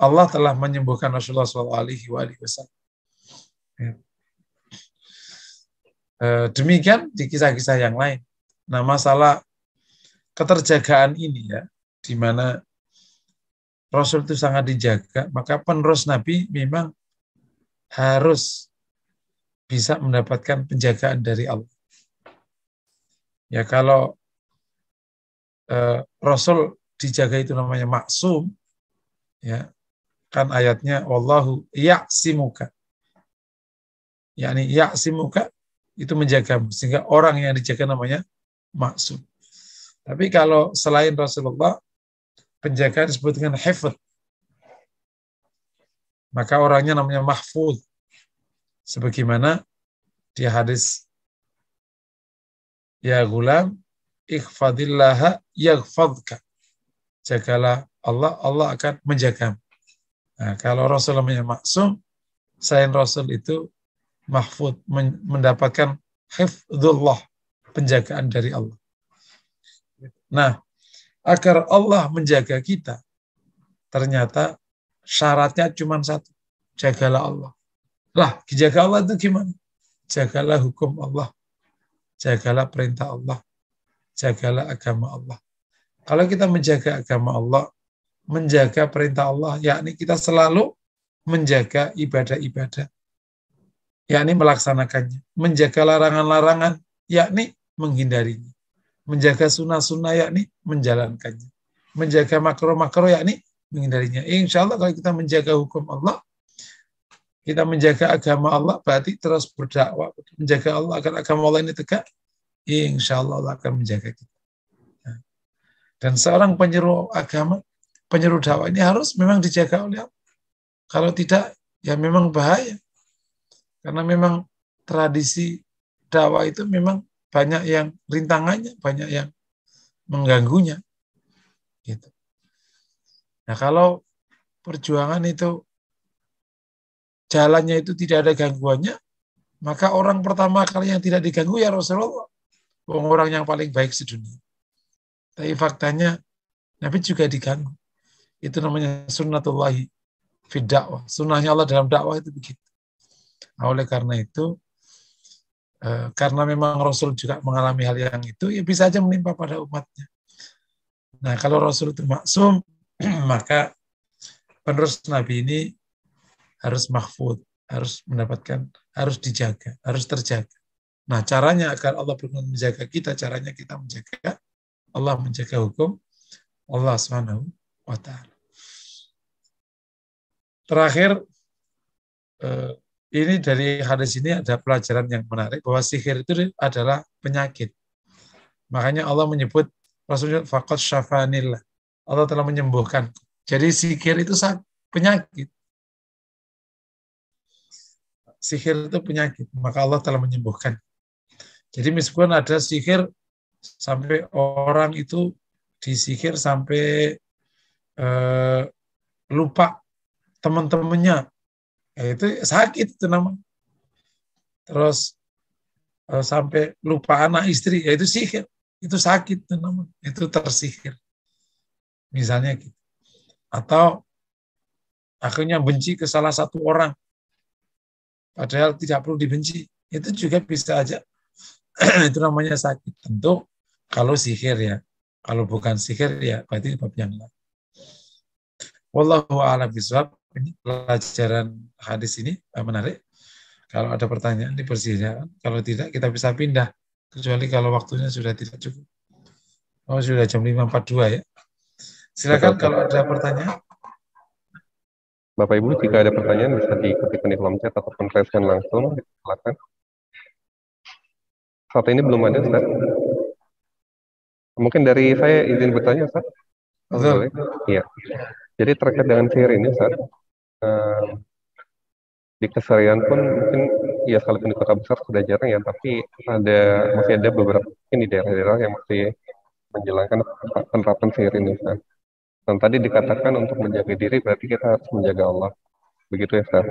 Allah telah menyembuhkan Rasulullah SAW. Ya. Demikian di kisah-kisah yang lain. Nah, masalah keterjagaan ini ya, di mana Rasul itu sangat dijaga, maka penerus Nabi memang harus bisa mendapatkan penjagaan dari Allah. Ya kalau Rasul dijaga itu namanya maksum, ya kan ayatnya wallahu ya'simuka. Yakni ya'simuka itu menjagamu, sehingga orang yang dijaga namanya maksum. Tapi kalau selain Rasulullah, penjagaan disebut dengan hifdz, maka orangnya namanya mahfuz. Sebagaimana di hadis ya gulam ikhfadillaha yaghfadka. Jagalah Allah, Allah akan menjagamu. Nah, kalau Rasul namanya maksum, selain Rasul itu mahfud, mendapatkan hifdzullah, penjagaan dari Allah. Nah, agar Allah menjaga kita, ternyata syaratnya cuma satu, jagalah Allah. Lah, jaga Allah itu gimana? Jagalah hukum Allah, jagalah perintah Allah, jagalah agama Allah. Kalau kita menjaga agama Allah, menjaga perintah Allah, yakni kita selalu menjaga ibadah-ibadah, yakni melaksanakannya. Menjaga larangan-larangan, yakni menghindarinya. Menjaga sunnah-sunnah, yakni menjalankannya. Menjaga makro-makro, yakni menghindarinya. Insya Allah kalau kita menjaga hukum Allah, kita menjaga agama Allah, berarti terus berdakwah, menjaga Allah agar agama Allah ini tegak, insya Allah Allah akan menjaga kita. Dan seorang penyeru agama, penyeru dakwah ini harus memang dijaga oleh Allah. Kalau tidak, ya memang bahaya. Karena memang tradisi dakwah itu memang banyak yang rintangannya, banyak yang mengganggunya. Gitu. Nah kalau perjuangan itu jalannya itu tidak ada gangguannya, maka orang pertama kali yang tidak diganggu ya Rasulullah. Orang yang paling baik sedunia. Tapi faktanya Nabi juga diganggu. Itu namanya sunnatullahi fid dakwah. Sunnahnya Allah dalam dakwah itu begitu. Nah, oleh karena itu, karena memang Rasul juga mengalami hal yang itu, ya bisa aja menimpa pada umatnya. Nah, kalau Rasul itu maksum, maka penerus Nabi ini harus mahfud, harus mendapatkan, harus dijaga, harus terjaga. Nah, caranya agar Allah benar menjaga kita, caranya kita menjaga Allah, menjaga hukum Allah Subhanahu wa Ta'ala. Terakhir, ini dari hadis ini ada pelajaran yang menarik bahwa sihir itu adalah penyakit. Makanya Allah menyebut Rasulullah faqad syafanillah. Allah telah menyembuhkan. Jadi sihir itu penyakit. Sihir itu penyakit, maka Allah telah menyembuhkan. Jadi meskipun ada sihir sampai orang itu disihir sampai lupa teman-temannya, itu sakit itu namanya. Terus sampai lupa anak istri, itu sihir, itu sakit itu namanya, itu tersihir. Misalnya gitu. Atau akhirnya benci ke salah satu orang, padahal tidak perlu dibenci, itu juga bisa aja. Itu namanya sakit. Tentu kalau sihir ya, kalau bukan sihir ya berarti bab yang lain. Wallahu a'lam bishawab. Ini pelajaran hadis ini menarik. Kalau ada pertanyaan dipersilakan. Kalau tidak kita bisa pindah. Kecuali kalau waktunya sudah tidak cukup. Oh sudah jam 5.42 ya. Silakan kalau ada pertanyaan. Bapak Ibu, jika ada pertanyaan bisa diketikkan di kolom chat ataupun raise hand langsung. Silakan. Saat ini belum ada, Ustaz. Mungkin dari saya izin bertanya, Ustaz. Boleh? Iya. Jadi terkait dengan sihir ini, Ustaz, eh, di keseharian pun mungkin ya sekalipun di kota besar sudah jarang ya, tapi masih ada beberapa mungkin di daerah-daerah yang masih menjalankan penerapan sihir ini, Ustaz. Dan tadi dikatakan untuk menjaga diri berarti kita harus menjaga Allah. Begitu ya, Ustaz.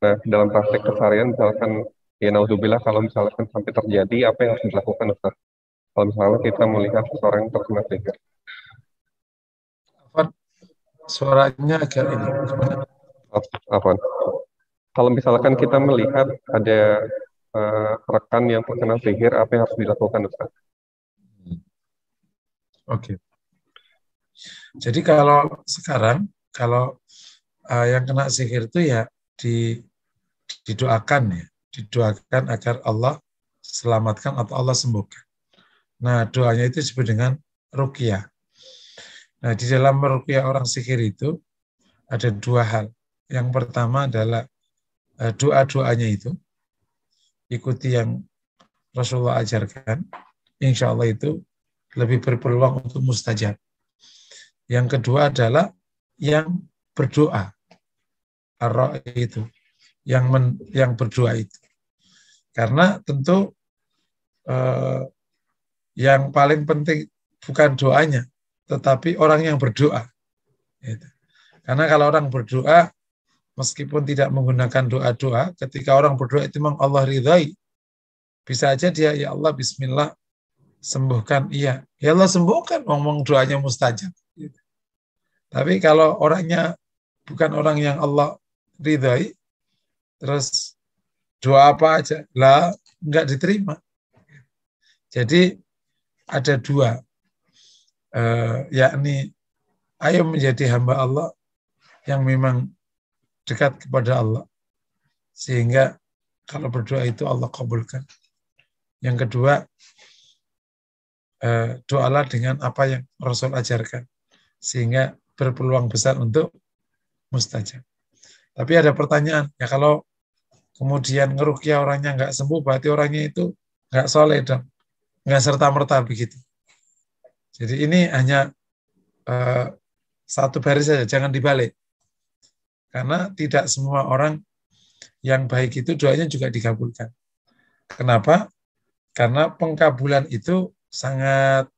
Nah, dalam praktek keseharian misalkan ya naudzubillah kalau misalkan sampai terjadi apa yang harus dilakukan, Ustaz? Kalau misalnya kita melihat seseorang yang terkena sihir. Afwan, suaranya agak ini. Gimana? Apa? Kalau misalkan kita melihat ada rekan yang terkena sihir, apa yang harus dilakukan, Ustaz? Oke. Jadi kalau sekarang, kalau yang kena sihir itu ya didoakan ya, didoakan agar Allah selamatkan atau Allah sembuhkan. Nah, doanya itu disebut dengan ruqyah. Nah, di dalam meruqyah orang sihir itu ada dua hal. Yang pertama adalah doa-doanya itu ikuti yang Rasulullah ajarkan, insya Allah itu lebih berpeluang untuk mustajab. Yang kedua adalah yang berdoa, itu, yang berdoa itu. Karena tentu yang paling penting bukan doanya, tetapi orang yang berdoa. Gitu. Karena kalau orang berdoa, meskipun tidak menggunakan doa-doa, ketika orang berdoa itu memang Allah ridhai, bisa aja dia, ya Allah, bismillah, sembuhkan. Iya, ya Allah sembuhkan, ngomong doanya mustajab. Gitu. Tapi kalau orangnya bukan orang yang Allah ridhai, terus doa apa aja, lah nggak diterima. Jadi ada dua, yakni ayo menjadi hamba Allah yang memang dekat kepada Allah, sehingga kalau berdoa itu Allah kabulkan. Yang kedua, doalah dengan apa yang Rasul ajarkan, sehingga berpeluang besar untuk mustajab. Tapi ada pertanyaan, ya kalau kemudian ngeruqyah orangnya nggak sembuh, berarti orangnya itu nggak soleh dong, nggak serta-merta begitu. Jadi ini hanya satu baris saja, jangan dibalik. Karena tidak semua orang yang baik itu doanya juga dikabulkan. Kenapa? Karena pengkabulan itu sangat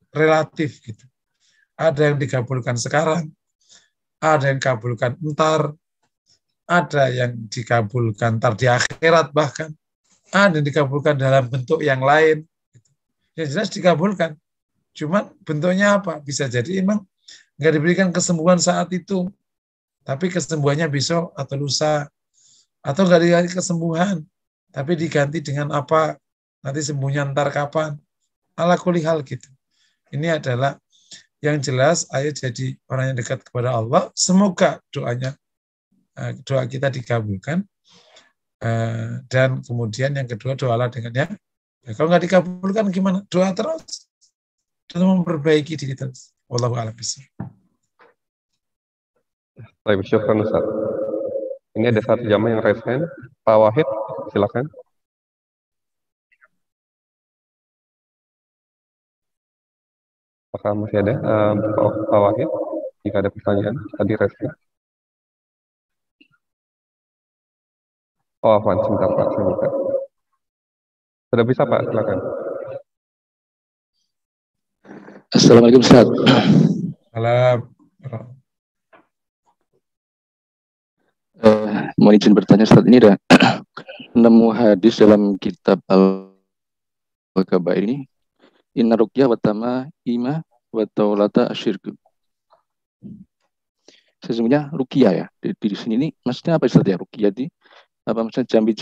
relatif gitu. Ada yang dikabulkan sekarang, ada yang dikabulkan entar, ada yang dikabulkan entar di akhirat bahkan, ada yang dikabulkan dalam bentuk yang lain. Yang jelas dikabulkan. Cuman bentuknya apa? Bisa jadi emang nggak diberikan kesembuhan saat itu, tapi kesembuhannya besok atau lusa, atau nggak dikasih kesembuhan, tapi diganti dengan apa? Nanti sembuhnya ntar kapan? Ala kulli hal gitu. Ini adalah yang jelas, ayo jadi orang yang dekat kepada Allah. Semoga doa kita dikabulkan. Dan kemudian yang kedua, doalah dengan yang, ya, kalau nggak dikabulkan gimana? Doa terus dan memperbaiki diri terus. Wallahu a'lam bishawab. Baik, syukran Ustaz. Ini ada satu jamaah yang raise hand. Pak Wahid, silakan. Apakah masih ada Pak Wahid? Jika ada pertanyaan, tadi raise hand. Oh, Afwan, sebentar Pak, saya buka. Sudah bisa Pak, silakan. Assalamualaikum Ustaz. Salam. Mohon izin bertanya Ustaz, ini ada nemu hadis dalam kitab Al-Kabair ini, inna ruqyah wa tamaima wa taulata asyirku. Sesungguhnya ruqyah ya, di sini ini maksudnya apa Ustaz ya? Ruqyah di apa maksudnya jambi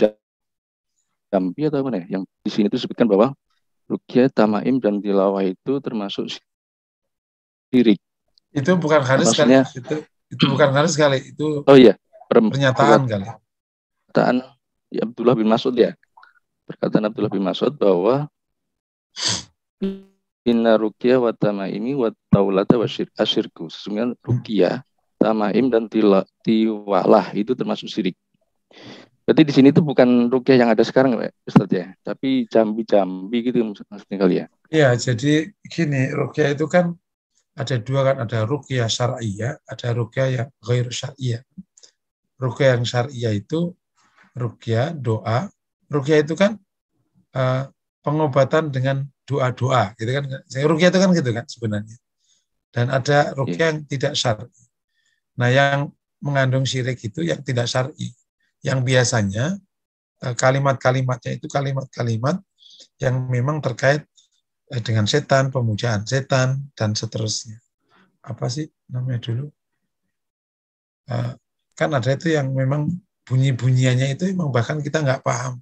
atau apa ya? Yang di sini itu disebutkan bahwa ruqyah, tamaim dan tilawah itu termasuk syirik. Itu bukan hadis kali. Itu bukan hadis kali. Itu oh iya, pernyataan kali. Perkataan ya, Abdullah bin Mas'ud ya. Perkataan Abdullah bin Mas'ud bahwa inna ruqyah wa tamaimi wa taulata wa asyirku. Sesungguhnya ruqyah, tamaim dan tiwalah itu termasuk syirik. Berarti di sini itu bukan ruqyah yang ada sekarang Ustaz ya, tapi jambi-jambi gitu maksudnya kali ya. Iya, jadi gini, ruqyah itu kan ada dua kan, ada ruqyah syar'iyah, ada ruqyah yang ghair syar'iyah. Ruqyah yang syar'iyah itu ruqyah doa. Ruqyah itu kan pengobatan dengan doa-doa, gitu kan? Ruqyah itu kan gitu kan sebenarnya. Dan ada ruqyah yang tidak syar'i. Nah, yang mengandung syirik itu yang tidak syar'i, yang biasanya kalimat-kalimatnya itu kalimat-kalimat yang memang terkait dengan setan, pemujaan setan, dan seterusnya. Apa sih namanya dulu? Kan ada itu yang memang bunyi-bunyiannya itu memang bahkan kita nggak paham.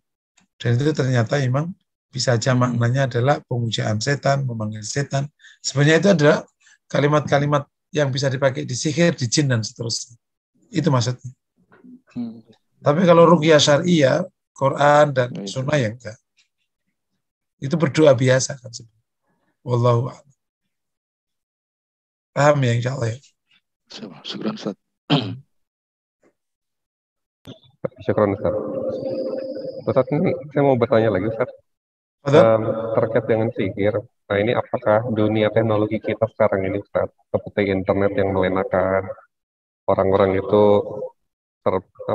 Dan itu ternyata memang bisa aja maknanya adalah pemujaan setan, memanggil setan. Sebenarnya itu adalah kalimat-kalimat yang bisa dipakai di sihir, di jin, dan seterusnya. Itu maksudnya. Tapi kalau ruqyah syar'iyah, Quran dan sunnah yang enggak. Itu berdoa biasa kan sebenarnya. Wallahu a'lam. Paham ya insya Allah ya? Syukran Ustaz. Syukran Ustaz. Ustaz, ini saya mau bertanya lagi Ustaz. Terkait dengan sihir. Nah, ini apakah dunia teknologi kita sekarang ini Ustaz, seperti internet yang melenakan orang-orang itu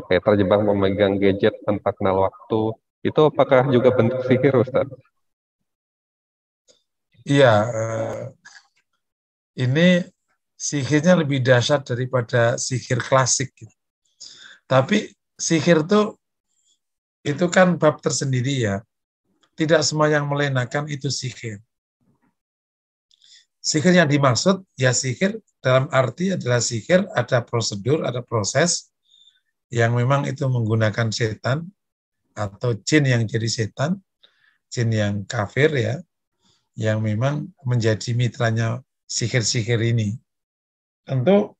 terjebak memegang gadget tanpa kenal waktu, itu apakah juga bentuk sihir Ustaz? Iya, ini sihirnya lebih dahsyat daripada sihir klasik. Tapi sihir itu kan bab tersendiri ya. Tidak semua yang melenakan itu sihir. Sihir yang dimaksud ya sihir dalam arti adalah sihir, ada prosedur, ada proses yang memang itu menggunakan setan atau jin yang jadi setan, jin yang kafir ya, yang memang menjadi mitranya sihir-sihir ini. Tentu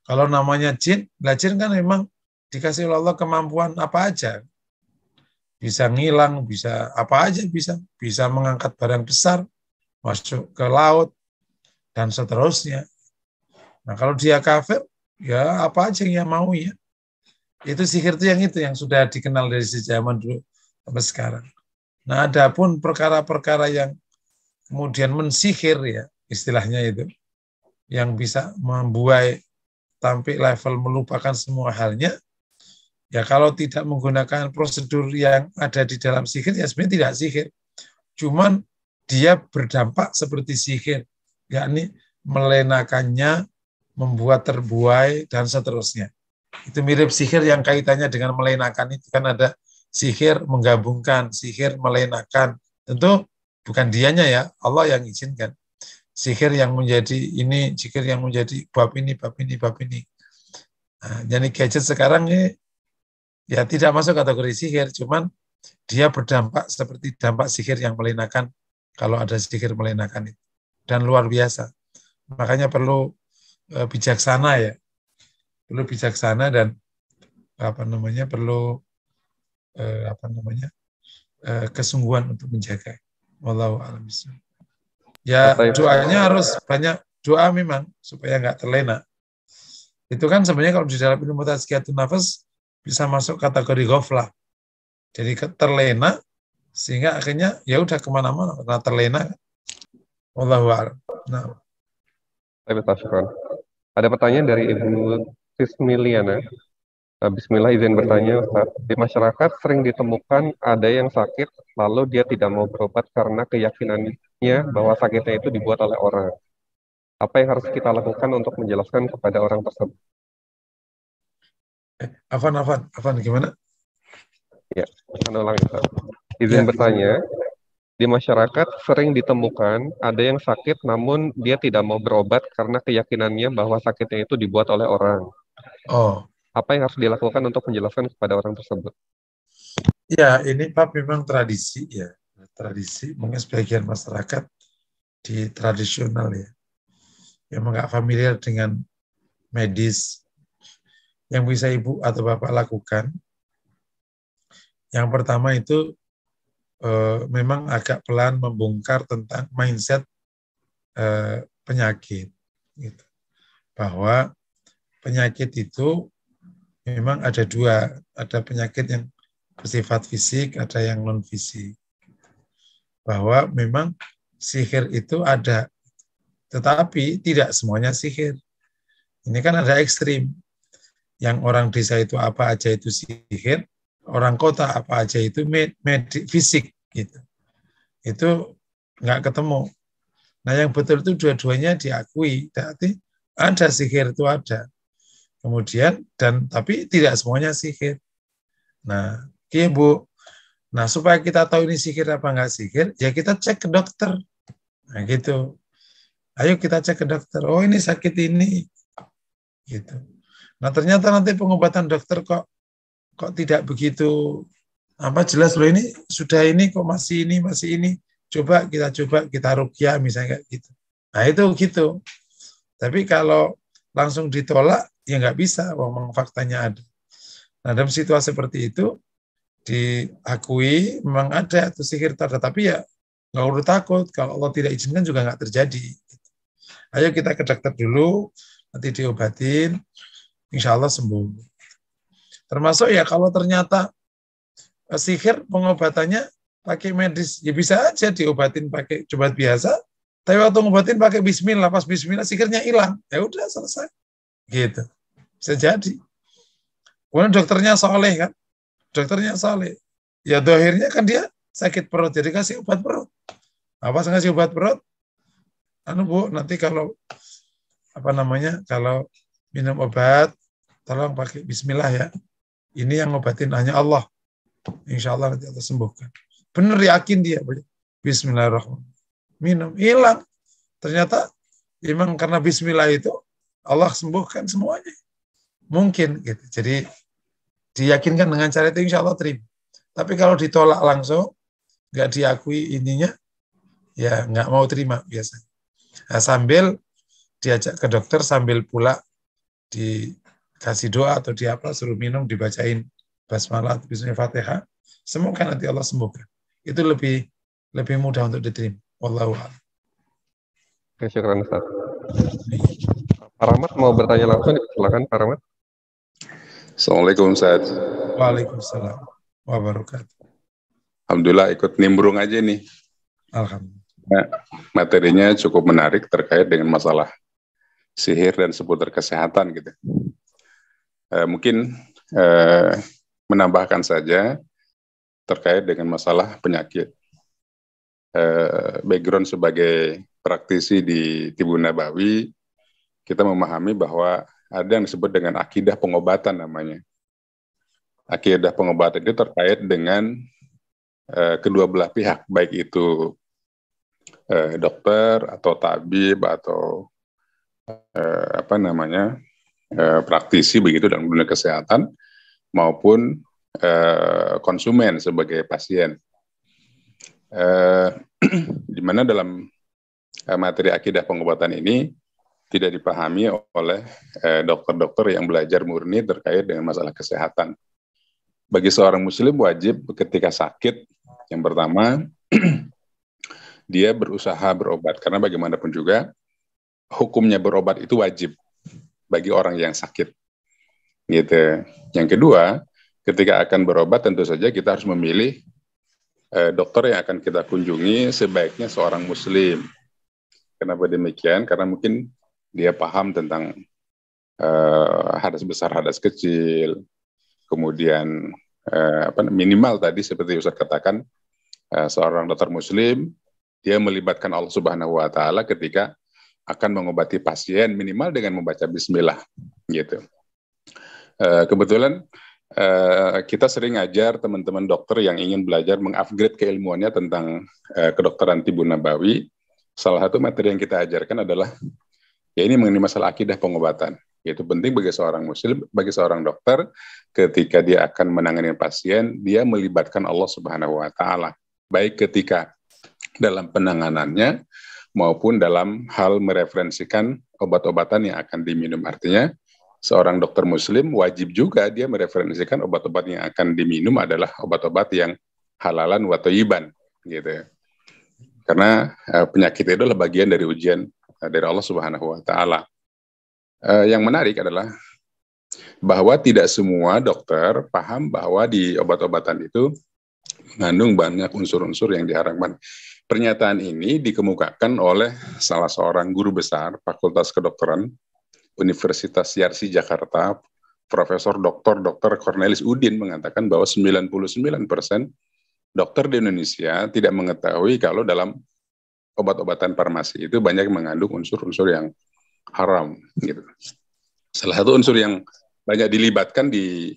kalau namanya jin, jin kan memang dikasih oleh Allah kemampuan apa aja. Bisa ngilang, bisa apa aja bisa mengangkat barang besar, masuk ke laut, dan seterusnya. Nah kalau dia kafir, ya apa aja yang mau ya. Itu sihir itu yang sudah dikenal dari zaman dulu sampai sekarang. Nah adapun perkara-perkara yang kemudian mensihir ya, istilahnya itu, yang bisa membuai sampai level melupakan semua halnya, ya kalau tidak menggunakan prosedur yang ada di dalam sihir, ya sebenarnya tidak sihir. Cuman dia berdampak seperti sihir, yakni melenakannya, membuat terbuai, dan seterusnya. Itu mirip sihir yang kaitannya dengan melenakan itu kan ada sihir menggabungkan, sihir melenakan. Tentu bukan dianya ya, Allah yang izinkan. Sihir yang menjadi ini, sihir yang menjadi bab ini, bab ini, bab ini. Nah, jadi gadget sekarang ini ya tidak masuk kategori sihir, cuman dia berdampak seperti dampak sihir yang melenakan kalau ada sihir melenakan itu. Dan luar biasa. Makanya perlu bijaksana ya. Perlu bijaksana dan perlu kesungguhan untuk menjaga. Wallahu a'lam bishawab. Ya doanya harus banyak doa memang supaya nggak terlena. Itu kan sebenarnya kalau di dalam ilmu tazkiyatun nafas bisa masuk kategori ghaflah. Jadi terlena sehingga akhirnya ya udah kemana-mana karena terlena. Wallahu a'lam. Nah. Ada pertanyaan dari Ibu Sismiliana. Bismillah, izin bertanya Ustaz. Di masyarakat sering ditemukan ada yang sakit lalu dia tidak mau berobat karena keyakinannya bahwa sakitnya itu dibuat oleh orang. Apa yang harus kita lakukan untuk menjelaskan kepada orang tersebut? Afan gimana? Ya, akan ulang Ustaz. Izin bertanya. Di masyarakat sering ditemukan ada yang sakit namun dia tidak mau berobat karena keyakinannya bahwa sakitnya itu dibuat oleh orang. Oh. Apa yang harus dilakukan untuk menjelaskan kepada orang tersebut? Ya, ini Pak memang tradisi ya. Tradisi mungkin sebagian masyarakat di tradisional ya. Yang nggak familiar dengan medis. Yang bisa Ibu atau Bapak lakukan. Yang pertama itu memang agak pelan membongkar tentang mindset penyakit. Gitu. Bahwa penyakit itu memang ada dua. Ada penyakit yang bersifat fisik, ada yang non-fisik. Bahwa memang sihir itu ada. Tetapi tidak semuanya sihir. Ini kan ada ekstrim. Yang orang desa itu apa aja itu sihir, orang kota apa aja itu fisik gitu. Itu nggak ketemu. Nah yang betul itu dua-duanya diakui, berarti ada sihir itu ada. Kemudian tapi tidak semuanya sihir. Nah, iya Bu. Nah supaya kita tahu ini sihir apa nggak sihir, ya kita cek ke dokter. Nah gitu. Ayo kita cek ke dokter. Oh ini sakit ini, gitu. Nah ternyata nanti pengobatan dokter kok tidak begitu jelas loh, ini sudah ini kok masih ini. Coba kita ruqyah misalnya kayak gitu. Nah itu gitu. Tapi kalau langsung ditolak ya nggak bisa, memang faktanya ada. Nah dalam situasi seperti itu diakui memang ada itu sihir ada, tapi ya nggak perlu takut, kalau Allah tidak izinkan juga nggak terjadi. Ayo kita ke dokter dulu, nanti diobatin, insya Allah sembuh. Termasuk ya kalau ternyata sihir pengobatannya pakai medis, ya bisa aja diobatin pakai obat biasa, tapi waktu ngobatin pakai bismillah, pas bismillah sihirnya hilang, ya udah selesai. Gitu. Bisa jadi. Kemudian dokternya soleh kan, ya akhirnya kan dia sakit perut, jadi kasih obat perut. Apa ngasih obat perut? Bu, nanti kalau kalau minum obat, tolong pakai bismillah ya. Ini yang ngobatin hanya Allah. Insya Allah nanti Allah sembuhkan. Benar yakin dia. Bismillahirrahmanirrahim. Minum, hilang. Ternyata memang karena bismillah itu Allah sembuhkan semuanya. Mungkin gitu. Jadi diyakinkan dengan cara itu insya Allah terima. Tapi kalau ditolak langsung, nggak diakui ininya, ya nggak mau terima biasanya. Nah, sambil diajak ke dokter, sambil pula dikasih doa atau suruh minum, dibacain basmalah, bismillah, Fatihah, semoga nanti Allah sembuhkan. Itu lebih mudah untuk diterima. Wallahu a'lam. Oke, syukran Ustaz. Pak Rahmat mau bertanya langsung, silakan Pak Rahmat. Assalamualaikum Ustaz. Waalaikumsalam wabarakatuh. Alhamdulillah ikut nimbrung aja nih. Alhamdulillah. Nah, materinya cukup menarik terkait dengan masalah sihir dan seputar kesehatan gitu. Mungkin menambahkan saja terkait dengan masalah penyakit. Background sebagai praktisi di Tibun Nabawi, kita memahami bahwa ada yang disebut dengan akidah pengobatan namanya. Akidah pengobatan itu terkait dengan kedua belah pihak, baik itu dokter atau tabib atau praktisi begitu dalam dunia kesehatan, maupun konsumen sebagai pasien. Di mana dalam materi akidah pengobatan ini tidak dipahami oleh dokter-dokter yang belajar murni terkait dengan masalah kesehatan. Bagi seorang muslim wajib ketika sakit, yang pertama, dia berusaha berobat. Karena bagaimanapun juga, hukumnya berobat itu wajib bagi orang yang sakit. Gitu. Yang kedua, ketika akan berobat tentu saja kita harus memilih dokter yang akan kita kunjungi sebaiknya seorang muslim. Kenapa demikian? Karena mungkin dia paham tentang hadas besar, hadas kecil, kemudian minimal tadi seperti Ustaz katakan, seorang dokter muslim dia melibatkan Allah Subhanahu wa taala ketika akan mengobati pasien, minimal dengan membaca bismillah gitu. Kebetulan kita sering ngajar teman-teman dokter yang ingin belajar mengupgrade keilmuannya tentang kedokteran Tibun Nabawi. Salah satu materi yang kita ajarkan adalah ya ini mengenai masalah akidah pengobatan. Yaitu penting bagi seorang muslim, bagi seorang dokter, ketika dia akan menangani pasien, dia melibatkan Allah Subhanahu wa taala, baik ketika dalam penanganannya maupun dalam hal mereferensikan obat-obatan yang akan diminum. Artinya, seorang dokter muslim wajib juga dia mereferensikan obat-obat yang akan diminum adalah obat-obat yang halalan wa thayyiban, gitu. Karena penyakit itu adalah bagian dari ujian dari Allah Subhanahu wa taala. Yang menarik adalah bahwa tidak semua dokter paham bahwa di obat-obatan itu mengandung banyak unsur-unsur yang diharamkan. Pernyataan ini dikemukakan oleh salah seorang guru besar Fakultas Kedokteran Universitas Yarsi Jakarta, Profesor Dr. Cornelis Udin, mengatakan bahwa 99% dokter di Indonesia tidak mengetahui kalau dalam obat-obatan farmasi itu banyak mengandung unsur-unsur yang haram gitu. Salah satu unsur yang banyak dilibatkan di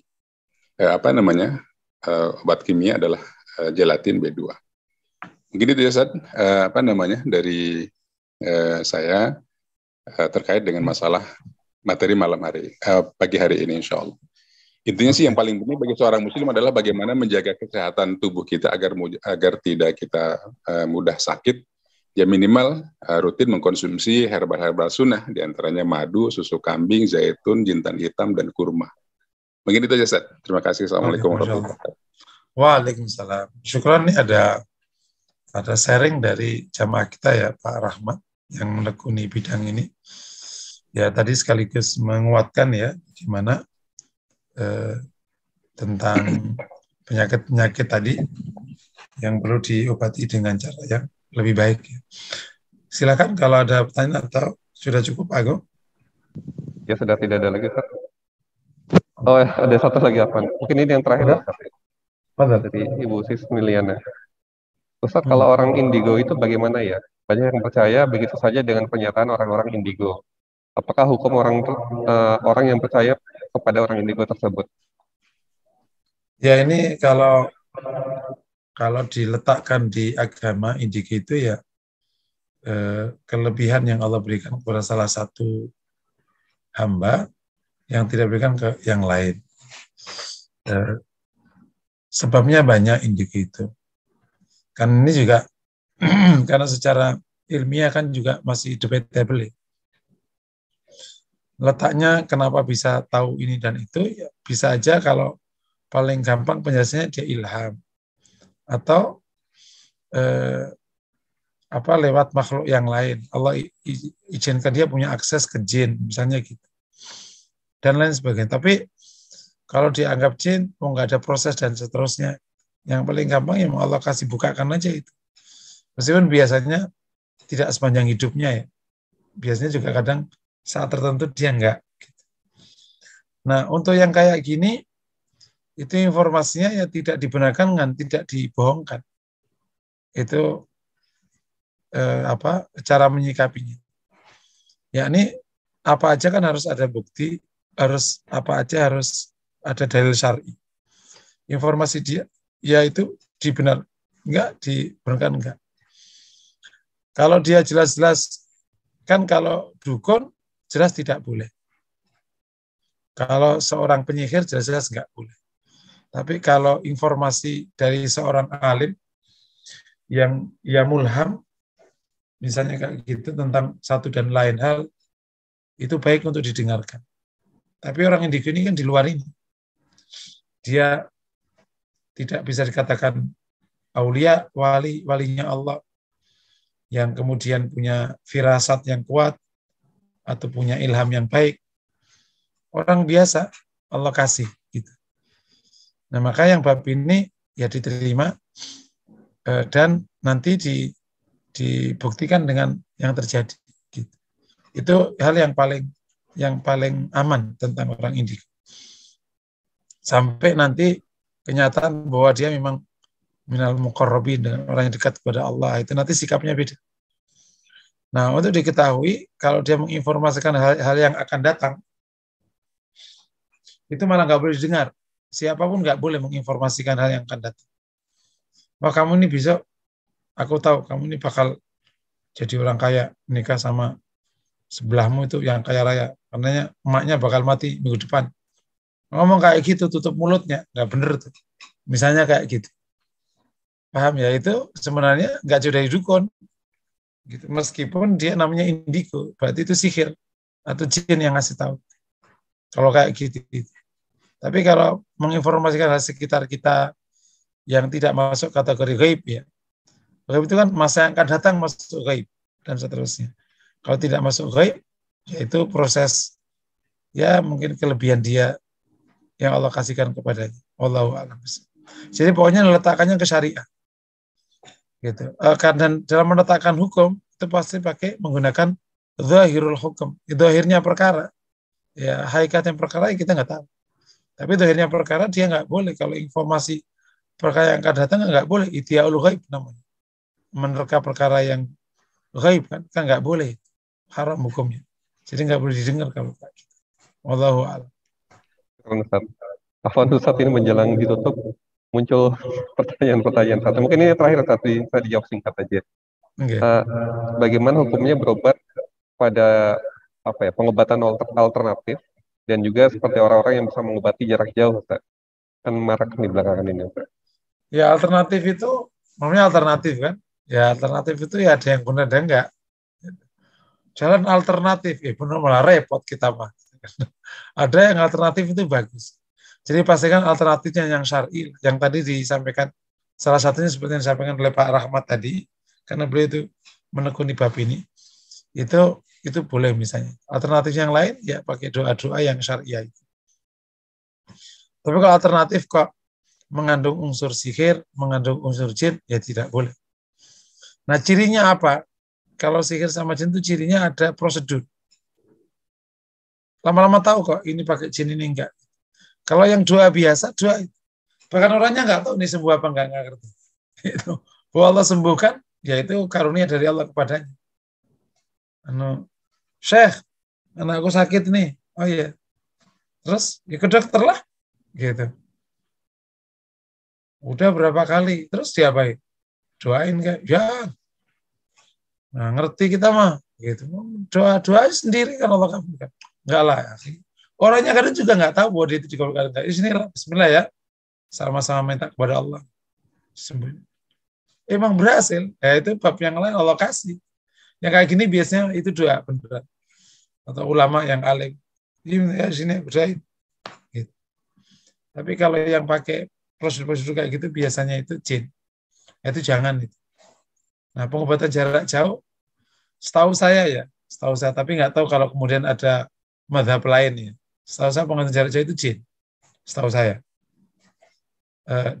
obat kimia adalah gelatin B2. Mungkin itu ya Ustaz, dari saya terkait dengan masalah materi pagi hari ini insya Allah. Intinya sih yang paling penting bagi seorang muslim adalah bagaimana menjaga kesehatan tubuh kita agar tidak kita mudah sakit. Ya minimal rutin mengkonsumsi herbal-herbal sunnah, diantaranya madu, susu kambing, zaitun, jintan hitam, dan kurma. Mungkin itu aja Ustaz. Terima kasih. Assalamualaikum warahmatullahi wabarakatuh. Waalaikumsalam. Syukran, nih ada sharing dari jamaah kita ya Pak Rahmat yang menekuni bidang ini. Ya tadi sekaligus menguatkan ya gimana tentang penyakit-penyakit tadi yang perlu diobati dengan cara yang lebih baik. Silakan kalau ada pertanyaan atau sudah cukup, Agung? Ya sudah tidak ada lagi, Ustaz. Oh ya, ada satu lagi apa? Mungkin ini yang terakhir, Ustaz. Dari Ibu Sis Miliana. Ustaz, kalau orang indigo itu bagaimana ya? Banyak yang percaya begitu saja dengan pernyataan orang-orang indigo. Apakah hukum orang yang percaya kepada orang indigo tersebut? Ya ini kalau diletakkan di agama indigo itu ya kelebihan yang Allah berikan kepada salah satu hamba yang tidak berikan ke yang lain. Sebabnya banyak indigo itu. Kan ini juga karena secara ilmiah kan juga masih debatable. Letaknya kenapa bisa tahu ini dan itu, ya bisa aja kalau paling gampang penjelasannya dia ilham. Atau lewat makhluk yang lain. Allah izinkan dia punya akses ke jin, misalnya gitu. Dan lain sebagainya. Tapi kalau dianggap jin, nggak ada proses dan seterusnya. Yang paling gampang ya Allah kasih bukakan aja itu. Meskipun biasanya tidak sepanjang hidupnya ya. Biasanya juga kadang saat tertentu dia enggak. Nah, untuk yang kayak gini, itu informasinya ya tidak dibenarkan dan tidak dibohongkan. Itu cara menyikapinya. Yakni apa aja kan harus ada bukti, harus ada dalil syar'i. Informasi dia ya itu dibenarkan enggak. Kalau dia jelas-jelas kan kalau dukun jelas tidak boleh. Kalau seorang penyihir jelas-jelas enggak boleh. Tapi kalau informasi dari seorang alim yang mulham, misalnya kayak gitu tentang satu dan lain hal, itu baik untuk didengarkan. Tapi orang indigo ini kan di luar ini. Dia tidak bisa dikatakan aulia, walinya Allah, yang kemudian punya firasat yang kuat, atau punya ilham yang baik. Orang biasa, Allah kasih. Gitu. Nah, maka yang bab ini ya diterima dan nanti dibuktikan dengan yang terjadi. Gitu. Itu hal yang paling aman tentang orang indigo. Sampai nanti kenyataan bahwa dia memang minal muqarrabin, dengan orang yang dekat kepada Allah, itu nanti sikapnya beda. Nah, untuk diketahui kalau dia menginformasikan hal yang akan datang, itu malah nggak boleh didengar. Siapapun nggak boleh menginformasikan hal yang akan datang. Wah, kamu ini besok, aku tahu kamu ini bakal jadi orang kaya, nikah sama sebelahmu itu yang kaya raya, karena emaknya bakal mati minggu depan. Ngomong kayak gitu, tutup mulutnya, nggak bener tuh. Misalnya kayak gitu. Paham ya? Itu sebenarnya nggak jauh dari dukun. Gitu. Meskipun dia namanya indigo, berarti itu sihir atau jin yang ngasih tahu. Kalau kayak gitu. Tapi kalau menginformasikan hal sekitar kita yang tidak masuk kategori gaib ya. Gaib itu kan masa yang akan datang masuk gaib dan seterusnya. Kalau tidak masuk gaib, yaitu proses ya mungkin kelebihan dia yang Allah kasihkan kepadanya. Wallahu a'lam. Jadi pokoknya letakkannya ke syariah. gitu. Dan dalam menetapkan hukum itu pasti pakai menggunakan zahirul hukum. Zahirnya perkara. Ya, hakikatnya perkara kita nggak tahu. Tapi zahirnya perkara dia nggak boleh kalau informasi perkara yang akan datang nggak boleh. Idhia'ul ghaib namanya. Menerka perkara yang ghaib kan nggak boleh. Haram hukumnya. Jadi nggak boleh didengar kalau kayak gitu. Wallahu a'lam. Afwan Ustaz, ini menjelang ditutup muncul pertanyaan-pertanyaan satu. Mungkin ini terakhir tapi saya dijawab singkat aja. Okay. Bagaimana hukumnya berobat pada pengobatan alternatif dan juga seperti orang-orang yang bisa mengobati jarak jauh, Ustaz? Kan marak di belakangan ini, Ustaz. Ya alternatif itu namanya alternatif kan? Ya alternatif itu ya ada yang benar ada enggak. Jalan alternatif, benar malah repot kita mah. Ada yang alternatif itu bagus. Jadi pastikan alternatifnya yang syar'i, yang tadi disampaikan, salah satunya seperti yang disampaikan oleh Pak Rahmat tadi, karena beliau itu menekuni bab ini, itu boleh misalnya. Alternatif yang lain, ya pakai doa-doa yang syar'i. Tapi kalau alternatif kok mengandung unsur sihir, mengandung unsur jin, ya tidak boleh. Nah cirinya apa? Kalau sihir sama jin itu cirinya ada prosedur. Lama-lama tahu kok ini pakai jin ini enggak. Kalau yang doa biasa, doa itu. Bahkan orangnya enggak tahu ini sembuh apa enggak ngerti. Itu. Bahwa Allah sembuhkan, yaitu karunia dari Allah kepadanya. Syekh, anakku sakit nih. Oh iya. Terus, ya ke dokter lah. Gitu. Udah berapa kali. Terus diapain? Doain enggak? Ya. Nah, ngerti kita mah. Gitu. Doa sendiri kan Allah kabulkan. Enggak lah. Orangnya kadang juga enggak tahu bahwa dia itu dikabulkan. Bismillah, bismillah ya. Sama-sama minta kepada Allah. Sembuh. Emang berhasil. Ya itu bab yang lain Allah kasih. Yang kayak gini biasanya itu doa beneran. Atau ulama yang alim. Ya sini berdoain. Gitu. Tapi kalau yang pakai prosedur-prosedur kayak gitu biasanya itu jin. Itu jangan itu. Nah, pengobatan jarak jauh setahu saya, tapi nggak tahu kalau kemudian ada mazhab lain ya. Setahu saya pengobatan jarak jauh itu jin. Setahu saya.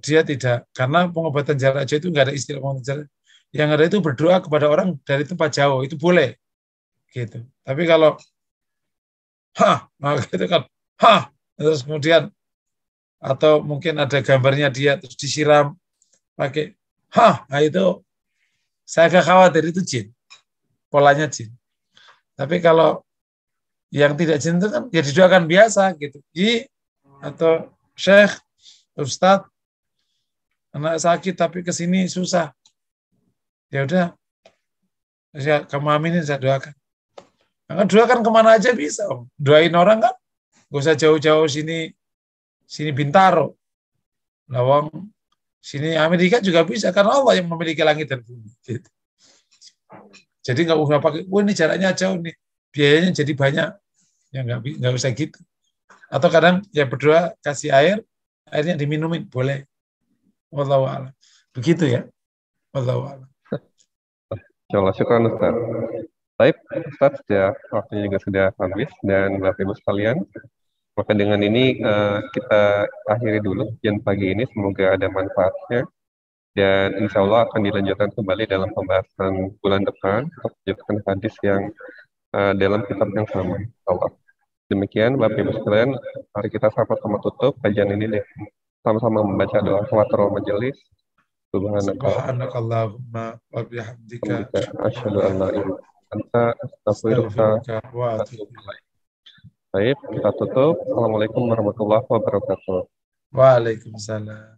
Dia tidak, karena pengobatan jarak jauh itu nggak ada istilah pengobatan jarak. Yang ada itu berdoa kepada orang dari tempat jauh, itu boleh. Gitu. Tapi kalau gitu kan, terus kemudian atau mungkin ada gambarnya dia terus disiram pakai nah itu saya agak khawatir itu jin. Polanya jin. Tapi kalau yang tidak jin itu kan ya didoakan biasa gitu. Atau Syekh, Ustadz, anak sakit tapi kesini susah. Ya udah, kamu aminin saya doakan. Nah, doakan kemana aja bisa. Doain orang kan, gak usah jauh-jauh sini Bintaro. Lawang sini Amerika juga bisa karena Allah yang memiliki langit dan bumi. Gitu. Jadi nggak usah pakai, ini jaraknya jauh nih, biayanya jadi banyak. Ya nggak usah gitu. Atau kadang ya berdoa kasih airnya diminumin boleh. Wallahu a'lam. Begitu ya. Wallahu a'lam. Insyaallah, syukran Ustaz. Baik, Ustaz, ya waktunya juga sudah habis dan Bapak Ibu sekalian, maka dengan ini kita akhiri dulu kajian pagi ini. Semoga ada manfaatnya dan insya Allah akan dilanjutkan kembali dalam pembahasan bulan depan untuk melanjutkan hadis yang dalam kitab yang sama. Allah. Demikian Bapak Ibu sekalian, mari kita sama-sama tutup kajian ini deh. Sama-sama membaca doa khawatir majelis. Subhanakallahumma wa bihamdika asyhadu an la ilaha illa anta astaghfiruka wa atubu ilaik. Baik, kita tutup. Assalamualaikum warahmatullahi wabarakatuh. Waalaikumsalam.